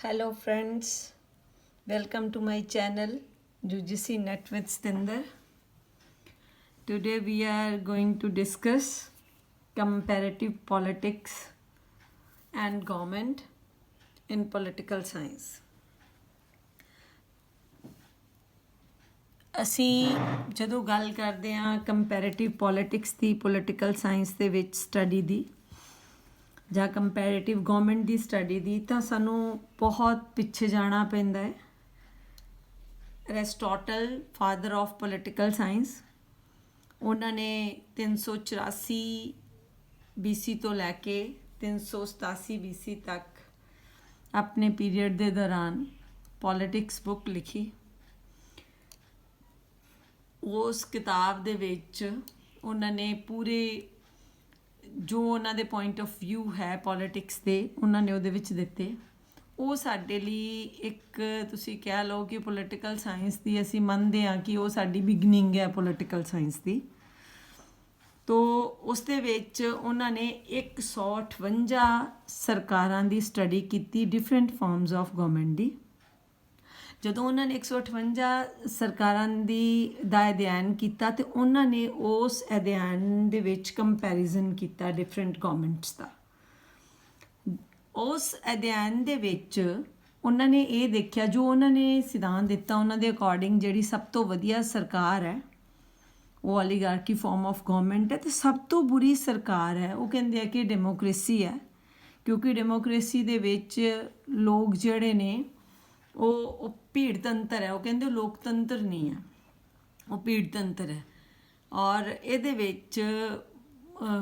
Hello friends, welcome to my channel UGC Net with Stinder. Today we are going to discuss comparative politics and government in political science. ਅਸੀਂ ਜਦੋਂ ਗੱਲ ਕਰਦੇ ਹਾਂ comparative politics ਦੀ political science ਦੇ ਵਿੱਚ study ਦੀ ਜਾਂ comparative government ਦੀ study ਦੀ ਤਾਂ ਸਾਨੂੰ ਬਹੁਤ ਪਿੱਛੇ ਜਾਣਾ ਪੈਂਦਾ ਹੈ। ਅਰਿਸਟੋਟਲ ਫਾਦਰ ਆਫ ਪੋਲੀਟੀਕਲ ਸਾਇੰਸ, ਉਹਨਾਂ ਨੇ 384 BC ਤੋਂ ਲੈ ਕੇ 387 BC ਤੱਕ ਆਪਣੇ ਪੀਰੀਅਡ ਦੇ ਦੌਰਾਨ ਪੋਲੀਟਿਕਸ ਬੁੱਕ ਲਿਖੀ। ਉਸ ਕਿਤਾਬ ਦੇ ਵਿੱਚ ਉਹਨਾਂ ਨੇ ਪੂਰੇ ਜੋ ਉਹਨਾਂ ਦੇ ਪੁਆਇੰਟ ਆਫ ਵਿਊ ਹੈ ਪੋਲੀਟਿਕਸ ਦੇ ਉਹਨਾਂ ਨੇ ਉਹਦੇ ਵਿੱਚ ਦਿੱਤੇ। ਉਹ ਸਾਡੇ ਲਈ ਇੱਕ ਤੁਸੀਂ ਕਹਿ ਲਓ ਕਿ ਪੋਲੀਟੀਕਲ ਸਾਇੰਸ ਦੀ ਅਸੀਂ ਮੰਨਦੇ ਹਾਂ ਕਿ ਉਹ ਸਾਡੀ ਬਿਗਨਿੰਗ ਹੈ ਪੋਲੀਟੀਕਲ ਸਾਇੰਸ ਦੀ। ਤੋ ਉਸ ਦੇ ਵਿੱਚ ਉਹਨਾਂ ਨੇ 158 ਸਰਕਾਰਾਂ ਦੀ ਸਟੱਡੀ ਕੀਤੀ, ਡਿਫਰੈਂਟ ਫਾਰਮਸ ਆਫ ਗਵਰਨਮੈਂਟ ਦੀ। ਜਦੋਂ ਉਹਨਾਂ ਨੇ 158 ਸਰਕਾਰਾਂ ਦਾ ਅਧਿਐਨ ਕੀਤਾ ਤੇ ਉਹਨਾਂ ਨੇ ਉਸ ਅਧਿਐਨ ਦੇ ਵਿੱਚ ਕੰਪੈਰੀਜ਼ਨ ਕੀਤਾ ਡਿਫਰੈਂਟ ਗਵਰਨਮੈਂਟਸ ਦਾ। ਉਸ ਅਧਿਐਨ ਦੇ ਵਿੱਚ ਉਹਨਾਂ ਨੇ ਇਹ ਦੇਖਿਆ, ਜੋ ਉਹਨਾਂ ਨੇ ਸਿਧਾਂਤ ਦਿੱਤਾ ਉਹਨਾਂ ਦੇ ਅਕੋਰਡਿੰਗ ਜਿਹੜੀ ਸਭ ਤੋਂ ਵਧੀਆ ਸਰਕਾਰ ਹੈ ਉਹ ਓਲੀਗਾਰਕੀ ਫਾਰਮ ਆਫ ਗਵਰਨਮੈਂਟ ਹੈ, ਅਤੇ ਸਭ ਤੋਂ ਬੁਰੀ ਸਰਕਾਰ ਹੈ ਉਹ ਕਹਿੰਦੇ ਆ ਕਿ ਡੈਮੋਕ੍ਰੇਸੀ ਹੈ, ਕਿਉਂਕਿ ਡੈਮੋਕ੍ਰੇਸੀ ਦੇ ਵਿੱਚ ਲੋਕ ਜਿਹੜੇ ਨੇ ਉਹ ਭੀੜ ਤੰਤਰ ਹੈ। ਉਹ ਕਹਿੰਦੇ ਲੋਕਤੰਤਰ ਨਹੀਂ ਹੈ, ਉਹ ਭੀੜ ਤੰਤਰ ਹੈ। ਔਰ ਇਹਦੇ ਵਿੱਚ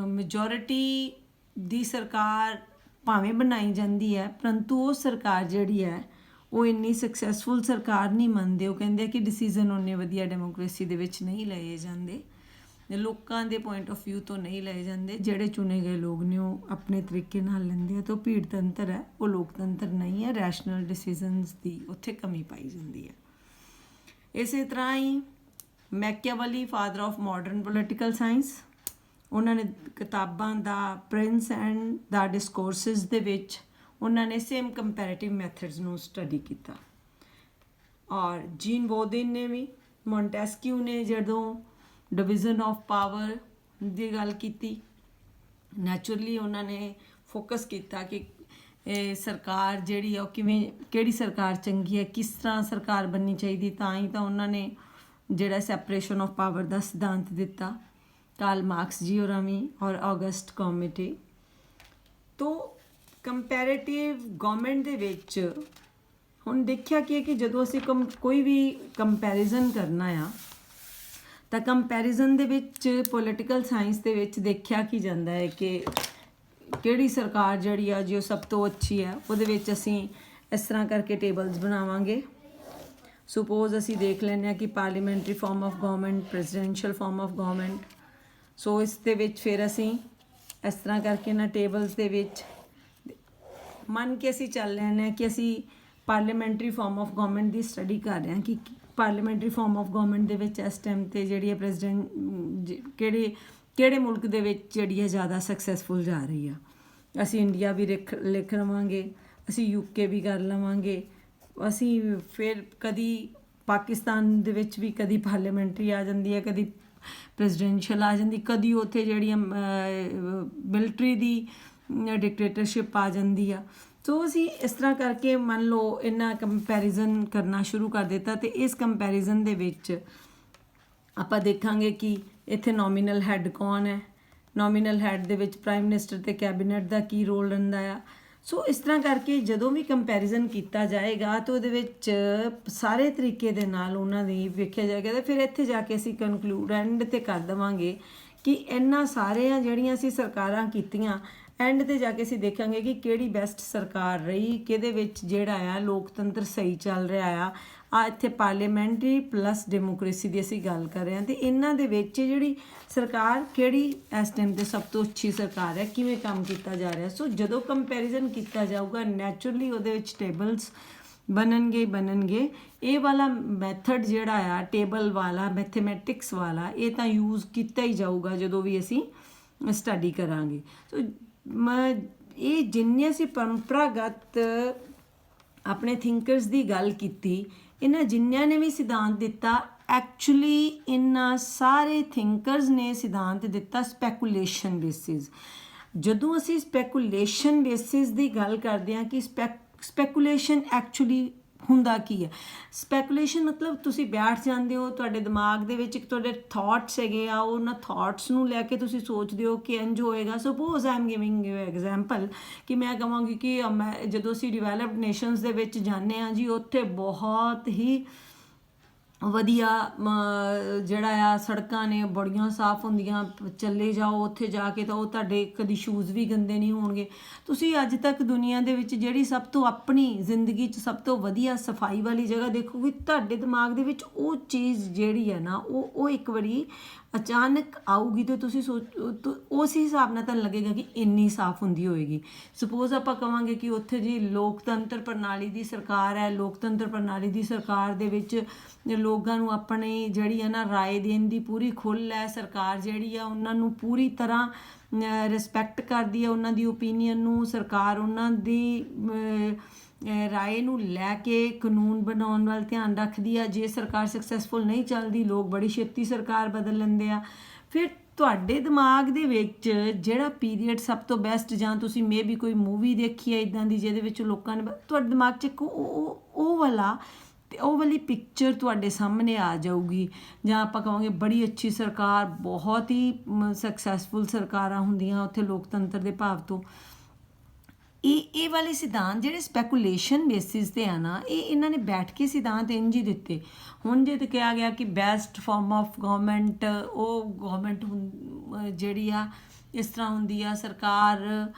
ਮੈਜੋਰਿਟੀ ਦੀ ਸਰਕਾਰ ਭਾਵੇਂ ਬਣਾਈ ਜਾਂਦੀ ਹੈ, ਪਰੰਤੂ ਉਹ ਸਰਕਾਰ ਜਿਹੜੀ ਹੈ ਉਹ ਇੰਨੀ ਸਕਸੈਸਫੁਲ ਸਰਕਾਰ ਨਹੀਂ ਮੰਨਦੇ। ਉਹ ਕਹਿੰਦੇ ਕਿ ਡਿਸੀਜ਼ਨ ਉਹਨੇ ਵਧੀਆ ਡੈਮੋਕ੍ਰੇਸੀ ਦੇ ਵਿੱਚ ਨਹੀਂ ਲਏ ਜਾਂਦੇ, ਲੋਕਾਂ ਦੇ ਪੁਆਇੰਟ ਆਫ ਵਿਊ ਤੋਂ ਨਹੀਂ ਲਏ ਜਾਂਦੇ। ਜਿਹੜੇ ਚੁਣੇ ਗਏ ਲੋਕ ਨੇ ਉਹ ਆਪਣੇ ਤਰੀਕੇ ਨਾਲ ਲੈਂਦੇ ਆ, ਤਾਂ ਉਹ ਭੀੜ ਤੰਤਰ ਹੈ, ਉਹ ਲੋਕਤੰਤਰ ਨਹੀਂ ਹੈ। ਰੈਸ਼ਨਲ ਡਿਸੀਜ਼ਨਸ ਦੀ ਉੱਥੇ ਕਮੀ ਪਾਈ ਜਾਂਦੀ ਹੈ। ਇਸੇ ਤਰ੍ਹਾਂ ਹੀ Machiavelli father of modern political science, ਉਹਨਾਂ ਨੇ ਕਿਤਾਬਾਂ ਦਾ ਪ੍ਰਿੰਸ ਐਂਡ ਦਾ ਡਿਸਕੋਰਸਿਸ ਦੇ ਵਿੱਚ ਉਹਨਾਂ ਨੇ ਸੇਮ ਕੰਪੈਰੇਟਿਵ ਮੈਥਡਸ ਨੂੰ ਸਟੱਡੀ ਕੀਤਾ। ਔਰ ਜੀਨ ਬੋਦਿਨ ਨੇ ਵੀ, ਮੌਂਟੈਸਕਿਊ ਨੇ ਜਦੋਂ ਡਿਵੀਜ਼ਨ ਆਫ ਪਾਵਰ ਦੀ ਗੱਲ ਕੀਤੀ, ਨੈਚੁਰਲੀ ਉਹਨਾਂ ਨੇ ਫੋਕਸ ਕੀਤਾ ਕਿ ਸਰਕਾਰ ਜਿਹੜੀ ਆ ਉਹ ਕਿਹੜੀ ਸਰਕਾਰ ਚੰਗੀ ਹੈ, ਕਿਸ ਤਰ੍ਹਾਂ ਸਰਕਾਰ ਬਣਨੀ ਚਾਹੀਦੀ। ਤਾਂ ਹੀ ਤਾਂ ਉਹਨਾਂ ਨੇ ਜਿਹੜਾ ਸੈਪਰੇਸ਼ਨ ਆਫ ਪਾਵਰ ਦਾ ਸਿਧਾਂਤ ਦਿੱਤਾ, ਕਾਰਲ ਮਾਰਕਸ ਜੀ ਹੋਰਾਂ ਵੀ ਔਰ ਆਗਸਟ ਕਮੇਟੀ। ਤੋ ਕੰਪੈਰੇਟਿਵ ਗਵਰਨਮੈਂਟ ਦੇ ਵਿੱਚ ਹੁਣ ਦੇਖਿਆ ਕਿ ਜਦੋਂ ਅਸੀਂ ਕੋਈ ਵੀ ਕੰਪੈਰੀਜ਼ਨ ਕਰਨਾ ਆ ਤਾਂ ਕੰਪੈਰੀਜ਼ਨ ਦੇ ਵਿੱਚ ਪੋਲੀਟੀਕਲ ਸਾਇੰਸ ਦੇ ਵਿੱਚ ਦੇਖਿਆ ਕੀ ਜਾਂਦਾ ਹੈ ਕਿ ਕਿਹੜੀ ਸਰਕਾਰ ਜਿਹੜੀ ਆ ਜੀ ਉਹ ਸਭ ਤੋਂ ਅੱਛੀ ਹੈ। ਉਹਦੇ ਵਿੱਚ ਅਸੀਂ ਇਸ ਤਰ੍ਹਾਂ ਕਰਕੇ ਟੇਬਲਸ ਬਣਾਵਾਂਗੇ। ਸੁਪੋਜ਼ ਅਸੀਂ ਦੇਖ ਲੈਂਦੇ ਹਾਂ ਕਿ parliamentary form of government, presidential form of government. So ਇਸ ਦੇ ਵਿੱਚ ਫਿਰ ਅਸੀਂ ਇਸ ਤਰ੍ਹਾਂ ਕਰਕੇ ਨਾ ਟੇਬਲਸ ਦੇ ਵਿੱਚ ਮੰਨ ਕੇ ਅਸੀਂ ਚੱਲ ਲੈਂਦੇ ਹਾਂ ਕਿ ਅਸੀਂ parliamentary form of government the study ਕਰ ਰਹੇ ਹਾਂ ਕਿ ਪਾਰਲੀਮੈਂਟਰੀ ਫਾਰਮ ਆਫ ਗਵਰਨਮੈਂਟ ਦੇ ਵਿੱਚ ਇਸ ਟਾਈਮ 'ਤੇ ਜਿਹੜੀ ਹੈ ਪ੍ਰੈਜ਼ੀਡੈਂਟ ਕਿਹੜੇ ਮੁਲਕ ਦੇ ਵਿੱਚ ਜਿਹੜੀ ਹੈ ਜ਼ਿਆਦਾ ਸਕਸੈਸਫੁਲ ਜਾ ਰਹੀ ਆ। ਅਸੀਂ ਇੰਡੀਆ ਵੀ ਲਿਖ ਲਵਾਂਗੇ, ਅਸੀਂ UK ਵੀ ਕਰ ਲਵਾਂਗੇ, ਅਸੀਂ ਫਿਰ ਕਦੀ ਪਾਕਿਸਤਾਨ ਦੇ ਵਿੱਚ ਵੀ ਕਦੀ ਪਾਰਲੀਮੈਂਟਰੀ ਆ ਜਾਂਦੀ ਹੈ, ਕਦੀ ਪ੍ਰੈਜ਼ੀਡੈਂਸ਼ੀਅਲ ਆ ਜਾਂਦੀ, ਕਦੀ ਉੱਥੇ ਜਿਹੜੀਆਂ ਮਿਲਟਰੀ ਦੀ ਡਿਕਟੇਟਰਸ਼ਿਪ ਆ ਜਾਂਦੀ ਆ। ਸੋ ਅਸੀਂ ਇਸ ਤਰ੍ਹਾਂ ਕਰਕੇ ਮੰਨ ਲਓ ਇਹਨਾਂ ਕੰਪੈਰੀਜ਼ਨ ਕਰਨਾ ਸ਼ੁਰੂ ਕਰ ਦਿੱਤਾ। ਅਤੇ ਇਸ ਕੰਪੈਰੀਜ਼ਨ ਦੇ ਵਿੱਚ ਆਪਾਂ ਦੇਖਾਂਗੇ ਕਿ ਇੱਥੇ ਨੋਮੀਨਲ ਹੈੱਡ ਕੌਣ ਹੈ, ਨੋਮੀਨਲ ਹੈੱਡ ਦੇ ਵਿੱਚ ਪ੍ਰਾਈਮ ਮਿਨਿਸਟਰ ਅਤੇ ਕੈਬਨਿਟ ਦਾ ਕੀ ਰੋਲ ਰਹਿੰਦਾ ਆ। ਸੋ ਇਸ ਤਰ੍ਹਾਂ ਕਰਕੇ ਜਦੋਂ ਵੀ ਕੰਪੈਰੀਜ਼ਨ ਕੀਤਾ ਜਾਏਗਾ ਤਾਂ ਉਹਦੇ ਵਿੱਚ ਸਾਰੇ ਤਰੀਕੇ ਦੇ ਨਾਲ ਉਹਨਾਂ ਦੀ ਵੇਖਿਆ ਜਾਏਗਾ। ਅਤੇ ਫਿਰ ਇੱਥੇ ਜਾ ਕੇ ਅਸੀਂ ਕਨਕਲੂਡ ਐਂਡ 'ਤੇ ਕਰ ਦੇਵਾਂਗੇ ਕਿ ਇਹਨਾਂ ਸਾਰੀਆਂ ਜਿਹੜੀਆਂ ਅਸੀਂ ਸਰਕਾਰਾਂ ਕੀਤੀਆਂ, ਐਂਡ 'ਤੇ ਜਾ ਕੇ ਅਸੀਂ ਦੇਖਾਂਗੇ ਕਿ ਕਿਹੜੀ ਬੈਸਟ ਸਰਕਾਰ ਰਹੀ, ਕਿਹਦੇ ਵਿੱਚ ਜਿਹੜਾ ਆ ਲੋਕਤੰਤਰ ਸਹੀ ਚੱਲ ਰਿਹਾ ਆ। ਇੱਥੇ ਪਾਰਲੀਮੈਂਟਰੀ ਪਲੱਸ ਡੈਮੋਕ੍ਰੇਸੀ ਦੀ ਅਸੀਂ ਗੱਲ ਕਰ ਰਹੇ ਹਾਂ, ਅਤੇ ਇਹਨਾਂ ਦੇ ਵਿੱਚ ਜਿਹੜੀ ਸਰਕਾਰ ਕਿਹੜੀ ਇਸ ਟਾਈਮ 'ਤੇ ਸਭ ਤੋਂ ਅੱਛੀ ਸਰਕਾਰ ਹੈ, ਕਿਵੇਂ ਕੰਮ ਕੀਤਾ ਜਾ ਰਿਹਾ। ਸੋ ਜਦੋਂ ਕੰਪੈਰੀਜ਼ਨ ਕੀਤਾ ਜਾਊਗਾ ਨੈਚੁਰਲੀ ਉਹਦੇ ਵਿੱਚ ਟੇਬਲਸ ਬਣਨਗੇ। ਇਹ ਵਾਲਾ ਮੈਥਡ ਜਿਹੜਾ ਆ ਟੇਬਲ ਵਾਲਾ, ਮੈਥਮੈਟਿਕਸ ਵਾਲਾ, ਇਹ ਤਾਂ ਯੂਜ਼ ਕੀਤਾ ਹੀ ਜਾਊਗਾ ਜਦੋਂ ਵੀ ਅਸੀਂ ਸਟੱਡੀ ਕਰਾਂਗੇ। ਸੋ ਇਹ ਜਿੰਨੇ ਅਸੀਂ ਪਰੰਪਰਾਗਤ ਆਪਣੇ ਥਿੰਕਰਸ ਦੀ ਗੱਲ ਕੀਤੀ, ਇਹਨਾਂ ਜਿੰਨਿਆਂ ਨੇ ਵੀ ਸਿਧਾਂਤ ਦਿੱਤਾ, ਐਕਚੁਅਲੀ ਇਹਨਾਂ ਸਾਰੇ ਥਿੰਕਰਸ ਨੇ ਸਿਧਾਂਤ ਦਿੱਤਾ ਸਪੈਕੂਲੇਸ਼ਨ ਬੇਸਿਸ। ਜਦੋਂ ਅਸੀਂ ਸਪੈਕੂਲੇਸ਼ਨ ਬੇਸਿਸ ਦੀ ਗੱਲ ਕਰਦੇ ਹਾਂ ਕਿ ਸਪੈਕੂਲੇਸ਼ਨ ਐਕਚੁਅਲੀ ਹੁੰਦਾ ਕੀ ਹੈ। ਸਪੈਕੂਲੇਸ਼ਨ ਮਤਲਬ ਤੁਸੀਂ ਬੈਠ ਜਾਂਦੇ ਹੋ, ਤੁਹਾਡੇ ਦਿਮਾਗ ਦੇ ਵਿੱਚ ਇੱਕ ਤੁਹਾਡੇ ਥਾਟਸ ਹੈਗੇ ਆ, ਉਹਨਾਂ ਥਾਟਸ ਨੂੰ ਲੈ ਕੇ ਤੁਸੀਂ ਸੋਚਦੇ ਹੋ ਕਿ ਇੰਝ ਹੋਏਗਾ। Suppose I am giving you example ਕਿ ਮੈਂ ਕਹਾਂਗੀ ਕਿ ਮੈਂ ਜਦੋਂ ਅਸੀਂ ਡਿਵੈਲਪਡ ਨੇਸ਼ਨਸ ਦੇ ਵਿੱਚ ਜਾਂਦੇ ਹਾਂ ਜੀ, ਉੱਥੇ ਬਹੁਤ ਹੀ ਵਧੀਆ ਜਿਹੜਾ ਆ ਸੜਕਾਂ ਨੇ ਬੜੀਆਂ ਸਾਫ਼ ਹੁੰਦੀਆਂ, ਚੱਲੇ ਜਾਓ ਉੱਥੇ ਜਾ ਕੇ ਤਾਂ ਉਹ ਤੁਹਾਡੇ ਕਦੀ ਸ਼ੂਜ਼ ਵੀ ਗੰਦੇ ਨਹੀਂ ਹੋਣਗੇ। ਤੁਸੀਂ ਅੱਜ ਤੱਕ ਦੁਨੀਆ ਦੇ ਵਿੱਚ ਜਿਹੜੀ ਸਭ ਤੋਂ ਆਪਣੀ ਜ਼ਿੰਦਗੀ 'ਚ ਸਭ ਤੋਂ ਵਧੀਆ ਸਫਾਈ ਵਾਲੀ ਜਗ੍ਹਾ ਦੇਖੋਗੇ, ਤੁਹਾਡੇ ਦਿਮਾਗ ਦੇ ਵਿੱਚ ਉਹ ਚੀਜ਼ ਜਿਹੜੀ ਹੈ ਨਾ, ਉਹ ਇੱਕ ਵਾਰੀ ਅਚਾਨਕ ਆਊਗੀ ਅਤੇ ਤੁਸੀਂ ਉਸ ਹਿਸਾਬ ਨਾਲ ਤੁਹਾਨੂੰ ਲੱਗੇਗਾ ਕਿ ਇੰਨੀ ਸਾਫ਼ ਹੁੰਦੀ ਹੋਏਗੀ। ਸਪੋਜ਼ ਆਪਾਂ ਕਹਾਂਗੇ ਕਿ ਉੱਥੇ ਜੀ ਲੋਕਤੰਤਰ ਪ੍ਰਣਾਲੀ ਦੀ ਸਰਕਾਰ ਹੈ, ਲੋਕਤੰਤਰ ਪ੍ਰਣਾਲੀ ਦੀ ਸਰਕਾਰ ਦੇ ਵਿੱਚ ਲੋਕਾਂ ਨੂੰ ਆਪਣੀ ਜਿਹੜੀ ਹੈ ਨਾ ਰਾਏ ਦੇਣ ਦੀ ਪੂਰੀ ਖੁੱਲ੍ਹ ਹੈ। ਸਰਕਾਰ ਜਿਹੜੀ ਆ ਉਹਨਾਂ ਨੂੰ ਪੂਰੀ ਤਰ੍ਹਾਂ ਰਿਸਪੈਕਟ ਕਰਦੀ ਹੈ, ਉਹਨਾਂ ਦੀ ਓਪੀਨੀਅਨ ਨੂੰ। ਸਰਕਾਰ ਉਹਨਾਂ ਦੀ ਰਾਏ ਨੂੰ ਲੈ ਕੇ ਕਾਨੂੰਨ ਬਣਾਉਣ ਵੱਲ ਧਿਆਨ ਰੱਖਦੀ ਆ। ਜੇ ਸਰਕਾਰ ਸਕਸੈਸਫੁਲ ਨਹੀਂ ਚੱਲਦੀ, ਲੋਕ ਬੜੀ ਛੇਤੀ ਸਰਕਾਰ ਬਦਲ ਲੈਂਦੇ ਆ। ਫਿਰ ਤੁਹਾਡੇ ਦਿਮਾਗ ਦੇ ਵਿੱਚ ਜਿਹੜਾ ਪੀਰੀਅਡ ਸਭ ਤੋਂ ਬੈਸਟ, ਜਾਂ ਤੁਸੀਂ ਮੇ ਵੀ ਕੋਈ ਮੂਵੀ ਦੇਖੀ ਹੈ ਇੱਦਾਂ ਦੀ ਜਿਹਦੇ ਵਿੱਚ ਲੋਕਾਂ ਨੇ, ਤੁਹਾਡੇ ਦਿਮਾਗ 'ਚ ਇੱਕ ਉਹ ਵਾਲੀ ਪਿਕਚਰ ਤੁਹਾਡੇ ਸਾਹਮਣੇ ਆ ਜਾਊਗੀ। ਜਾਂ ਆਪਾਂ ਕਹਾਂਗੇ ਬੜੀ ਅੱਛੀ ਸਰਕਾਰ, ਬਹੁਤ ਹੀ ਸਕਸੈਸਫੁਲ ਸਰਕਾਰਾਂ ਹੁੰਦੀਆਂ ਉੱਥੇ ਲੋਕਤੰਤਰ ਦੇ ਭਾਵ ਤੋਂ। ਇਹ ਵਾਲੇ ਸਿਧਾਂਤ ਜਿਹੜੇ ਸਪੈਕੂਲੇਸ਼ਨ ਬੇਸਿਸ 'ਤੇ ਆ ਨਾ, ਇਹਨਾਂ ਨੇ ਬੈਠ ਕੇ ਸਿਧਾਂਤ ਇੰਝ ਹੀ ਦਿੱਤੇ। ਹੁਣ ਜੇ ਤਾਂ ਕਿਹਾ ਗਿਆ ਕਿ ਬੈਸਟ ਫਾਰਮ ਆਫ ਗਵਰਨਮੈਂਟ, ਉਹ ਗਵਰਨਮੈਂਟ ਜਿਹੜੀ ਆ ਇਸ ਤਰ੍ਹਾਂ ਹੁੰਦੀ ਆ, ਸਰਕਾਰ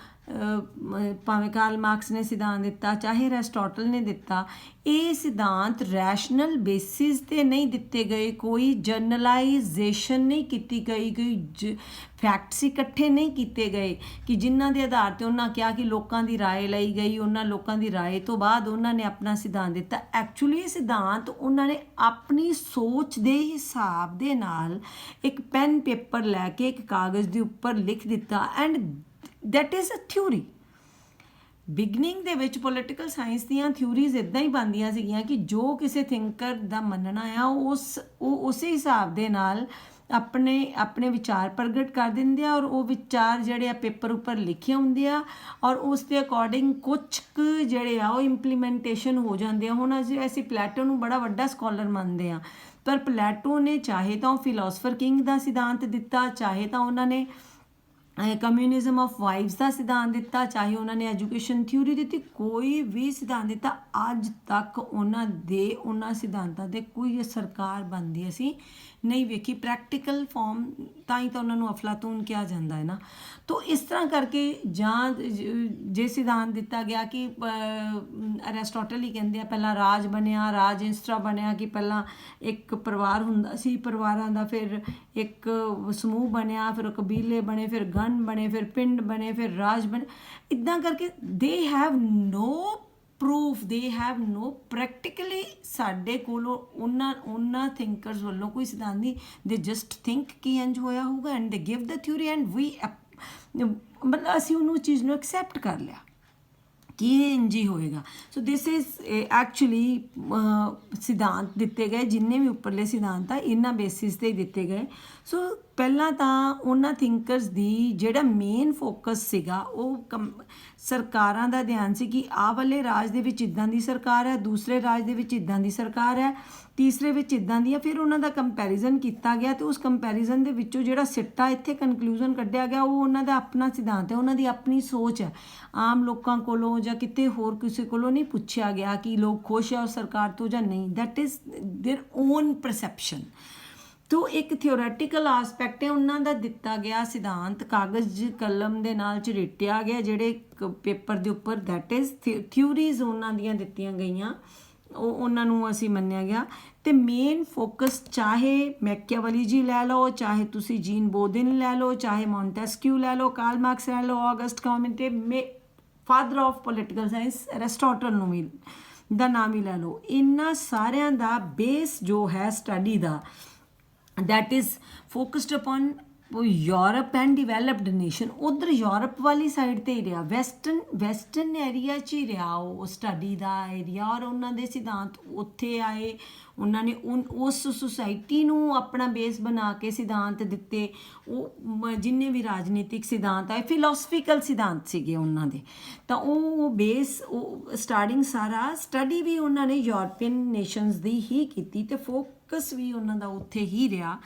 ਭਾਵੇਂ ਕਾਰਲ ਮਾਰਕਸ ਨੇ ਸਿਧਾਂਤ ਦਿੱਤਾ, ਚਾਹੇ ਅਰਿਸਟੋਟਲ ਨੇ ਦਿੱਤਾ, ਇਹ ਸਿਧਾਂਤ ਰੈਸ਼ਨਲ ਬੇਸਿਸ 'ਤੇ ਨਹੀਂ ਦਿੱਤੇ ਗਏ। ਕੋਈ ਜਰਨਲਾਈਜੇਸ਼ਨ ਨਹੀਂ ਕੀਤੀ ਗਈ, ਕੋਈ ਫੈਕਟਸ ਇਕੱਠੇ ਨਹੀਂ ਕੀਤੇ ਗਏ ਕਿ ਜਿਨ੍ਹਾਂ ਦੇ ਆਧਾਰ 'ਤੇ ਉਹਨਾਂ ਕਿਹਾ ਕਿ ਲੋਕਾਂ ਦੀ ਰਾਏ ਲਈ ਗਈ, ਉਹਨਾਂ ਲੋਕਾਂ ਦੀ ਰਾਏ ਤੋਂ ਬਾਅਦ ਉਹਨਾਂ ਨੇ ਆਪਣਾ ਸਿਧਾਂਤ ਦਿੱਤਾ। ਐਕਚੁਅਲੀ ਇਹ ਸਿਧਾਂਤ ਉਹਨਾਂ ਨੇ ਆਪਣੀ ਸੋਚ ਦੇ ਹਿਸਾਬ ਦੇ ਨਾਲ ਇੱਕ ਪੈਨ ਪੇਪਰ ਲੈ ਕੇ ਇੱਕ ਕਾਗਜ਼ ਦੇ ਉੱਪਰ ਲਿਖ ਦਿੱਤਾ, and that is a theory. Beginning ਦੇ ਵਿੱਚ ਪੋਲੀਟੀਕਲ ਸਾਇੰਸ ਦੀਆਂ ਥਿਊਰੀਜ਼ ਇੱਦਾਂ ਹੀ ਬਣਦੀਆਂ ਸੀਗੀਆਂ ਕਿ ਜੋ ਕਿਸੇ ਥਿੰਕਰ ਦਾ ਮੰਨਣਾ ਆ, ਉਹ ਉਸੇ ਹਿਸਾਬ ਦੇ ਨਾਲ ਆਪਣੇ ਵਿਚਾਰ ਪ੍ਰਗਟ ਕਰ ਦਿੰਦੇ ਆ, ਔਰ ਉਹ ਵਿਚਾਰ ਜਿਹੜੇ ਆ ਪੇਪਰ ਉੱਪਰ ਲਿਖੇ ਹੁੰਦੇ ਆ, ਔਰ ਉਸ ਦੇ ਅਕੋਰਡਿੰਗ ਕੁਛ ਕੁ ਜਿਹੜੇ ਆ ਉਹ ਇੰਪਲੀਮੈਂਟੇਸ਼ਨ ਹੋ ਜਾਂਦੇ ਆ। ਹੁਣ ਅਸੀਂ ਪਲੈਟੋ ਨੂੰ ਬੜਾ ਵੱਡਾ ਸਕਾਲਰ ਮੰਨਦੇ ਆ, ਪਰ ਪਲੈਟੋ ਨੇ ਚਾਹੇ ਤਾਂ ਉਹ ਫਿਲਾਸਫਰ ਕਿੰਗ ਦਾ ਸਿਧਾਂਤ ਦਿੱਤਾ, ਚਾਹੇ ਤਾਂ ਉਹਨਾਂ ਨੇ ਕਮਿਊਨਿਜ਼ਮ ਆਫ ਵਾਈਵਸ ਦਾ ਸਿਧਾਂਤ ਦਿੱਤਾ, ਚਾਹੇ ਉਹਨਾਂ ਨੇ ਐਜੂਕੇਸ਼ਨ ਥਿਊਰੀ ਦਿੱਤੀ, ਕੋਈ ਵੀ ਸਿਧਾਂਤ ਦਿੱਤਾ, ਅੱਜ ਤੱਕ ਉਹਨਾਂ ਸਿਧਾਂਤਾਂ ਦੇ ਕੋਈ ਸਰਕਾਰ ਬਣਦੀ ਅਸੀਂ ਨਹੀਂ ਵੇਖੀ। ਪ੍ਰੈਕਟੀਕਲ ਫਾਰਮ ਤਾਂ ਹੀ ਤਾਂ ਉਹਨਾਂ ਨੂੰ ਅਫਲਾਤੂਨ ਕਿਹਾ ਜਾਂਦਾ ਹੈ ਨਾ। ਤੋ ਇਸ ਤਰ੍ਹਾਂ ਕਰਕੇ ਜਾਂ ਜੇ ਸਿਧਾਂਤ ਦਿੱਤਾ ਗਿਆ ਕਿ ਅਰਿਸਟੋਟਲ ਹੀ ਕਹਿੰਦੇ ਆ ਪਹਿਲਾਂ ਰਾਜ ਬਣਿਆ, ਰਾਜ ਇਸ ਤਰ੍ਹਾਂ ਬਣਿਆ ਕਿ ਪਹਿਲਾਂ ਇੱਕ ਪਰਿਵਾਰ ਹੁੰਦਾ ਸੀ, ਪਰਿਵਾਰਾਂ ਦਾ ਫਿਰ ਇੱਕ ਸਮੂਹ ਬਣਿਆ, ਫਿਰ ਕਬੀਲੇ ਬਣੇ, ਫਿਰ ਗਣ ਬਣੇ, ਫਿਰ ਪਿੰਡ ਬਣੇ, ਫਿਰ ਰਾਜ ਬਣੇ। ਇੱਦਾਂ ਕਰਕੇ they have no proof, they have no practically ਸਾਡੇ ਕੋਲੋਂ ਉਹਨਾਂ ਥਿੰਕਰਸ ਵੱਲੋਂ ਕੋਈ ਸਿਧਾਂਤ ਨਹੀਂ। ਦੇ ਜਸਟ ਥਿੰਕ ਕਿ ਇੰਝ ਹੋਇਆ ਹੋਊਗਾ, and they give the theory, and we ਮਤਲਬ ਅਸੀਂ ਉਹਨੂੰ ਚੀਜ਼ ਨੂੰ ਐਕਸੈਪਟ ਕਰ ਲਿਆ ਕਿ ਇਹ ਇੰਝ ਹੀ ਹੋਏਗਾ। ਸੋ ਦਿਸ ਇਜ਼ ਐਕਚੁਅਲੀ ਸਿਧਾਂਤ ਦਿੱਤੇ ਗਏ, ਜਿੰਨੇ ਵੀ ਉੱਪਰਲੇ ਸਿਧਾਂਤ ਆ ਇਹਨਾਂ ਬੇਸਿਸ 'ਤੇ ਹੀ ਦਿੱਤੇ ਗਏ। ਸੋ ਪਹਿਲਾਂ ਤਾਂ ਉਹਨਾਂ ਥਿੰਕਰਸ ਦੀ ਜਿਹੜਾ ਮੇਨ ਫੋਕਸ ਸੀਗਾ ਉਹ ਸਰਕਾਰਾਂ ਦਾ ਧਿਆਨ ਸੀ ਕਿ ਆਹ ਵਾਲੇ ਰਾਜ ਦੇ ਵਿੱਚ ਇੱਦਾਂ ਦੀ ਸਰਕਾਰ ਹੈ, ਦੂਸਰੇ ਰਾਜ ਦੇ ਵਿੱਚ ਇੱਦਾਂ ਦੀ ਸਰਕਾਰ ਹੈ, ਤੀਸਰੇ ਵਿੱਚ ਇੱਦਾਂ ਦੀ ਹੈ। ਫਿਰ ਉਹਨਾਂ ਦਾ ਕੰਪੈਰੀਜ਼ਨ ਕੀਤਾ ਗਿਆ ਅਤੇ ਉਸ ਕੰਪੈਰੀਜ਼ਨ ਦੇ ਵਿੱਚੋਂ ਜਿਹੜਾ ਸਿੱਟਾ ਇੱਥੇ ਕਨਕਲੂਜ਼ਨ ਕੱਢਿਆ ਗਿਆ ਉਹ ਉਹਨਾਂ ਦਾ ਆਪਣਾ ਸਿਧਾਂਤ ਹੈ, ਉਹਨਾਂ ਦੀ ਆਪਣੀ ਸੋਚ ਹੈ। ਆਮ ਲੋਕਾਂ ਕੋਲੋਂ ਜਾਂ ਕਿਤੇ ਹੋਰ ਕਿਸੇ ਕੋਲੋਂ ਨਹੀਂ ਪੁੱਛਿਆ ਗਿਆ ਕਿ ਲੋਕ ਖੁਸ਼ ਆ ਉਸ ਸਰਕਾਰ ਤੋਂ ਜਾਂ ਨਹੀਂ। That is their own perception. ਤੋ ਇੱਕ ਥਿਓਰੈਟੀਕਲ ਆਸਪੈਕਟ ਹੈ ਉਹਨਾਂ ਦਾ ਦਿੱਤਾ ਗਿਆ ਸਿਧਾਂਤ, ਕਾਗਜ਼ ਕਲਮ ਦੇ ਨਾਲ ਝਰੀਟਿਆ ਗਿਆ ਜਿਹੜੇ ਪੇਪਰ ਦੇ ਉੱਪਰ, ਦੈਟ ਇਜ਼ ਥਿਊਰੀਜ਼ ਉਹਨਾਂ ਦੀਆਂ ਦਿੱਤੀਆਂ ਗਈਆਂ, ਉਹਨਾਂ ਨੂੰ ਅਸੀਂ ਮੰਨਿਆ ਗਿਆ। ਅਤੇ ਮੇਨ ਫੋਕਸ ਚਾਹੇ ਮੈਕੀਆਵੈਲੀ ਜੀ ਲੈ ਲਓ, ਚਾਹੇ ਤੁਸੀਂ ਜੀਨ ਬੋਦਿਨ ਲੈ ਲਓ, ਚਾਹੇ ਮੌਂਟੈਸਕਿਊ ਲੈ ਲਓ, ਕਾਰਲ ਮਾਰਕਸ ਲੈ ਲਓ, Auguste Comte, father of political science Aristotle ਨੂੰ ਵੀ ਦਾ ਨਾਮ ਹੀ ਲੈ ਲਓ, ਇਹਨਾਂ ਸਾਰਿਆਂ ਦਾ ਬੇਸ ਜੋ ਹੈ study the, that is focused upon Europe and developed nation, ਉਧਰ ਯੂਰਪ ਵਾਲੀ ਸਾਈਡ ਤੇ ਹੀ ਰਿਹਾ, ਵੈਸਟਰਨ ਏਰੀਆ 'ਚ ਹੀ ਰਿਹਾ ਉਹ ਸਟੱਡੀ ਦਾ ਏਰੀਆ, ਔਰ ਉਹਨਾਂ ਦੇ ਸਿਧਾਂਤ ਉੱਥੇ ਆਏ। ਉਹਨਾਂ ਨੇ ਉਸ ਸੁਸਾਇਟੀ ਨੂੰ ਆਪਣਾ ਬੇਸ ਬਣਾ ਕੇ ਸਿਧਾਂਤ ਦਿੱਤੇ। ਉਹ ਜਿੰਨੇ ਵੀ ਰਾਜਨੀਤਿਕ ਸਿਧਾਂਤ ਆਏ ਫਿਲੋਸਫੀਕਲ ਸਿਧਾਂਤ ਸੀਗੇ ਉਹਨਾਂ ਦੇ, ਤਾਂ ਉਹ ਬੇਸ ਉਹ ਸਾਰਾ ਸਟੱਡੀ ਵੀ ਉਹਨਾਂ ਨੇ ਯੂਰਪੀਅਨ ਨੇਸ਼ਨਸ ਦੀ ਹੀ ਕੀਤੀ ਅਤੇ ਫੋਕਸ ਵੀ ਉਹਨਾਂ ਦਾ ਉੱਥੇ ਹੀ ਰਿਹਾ।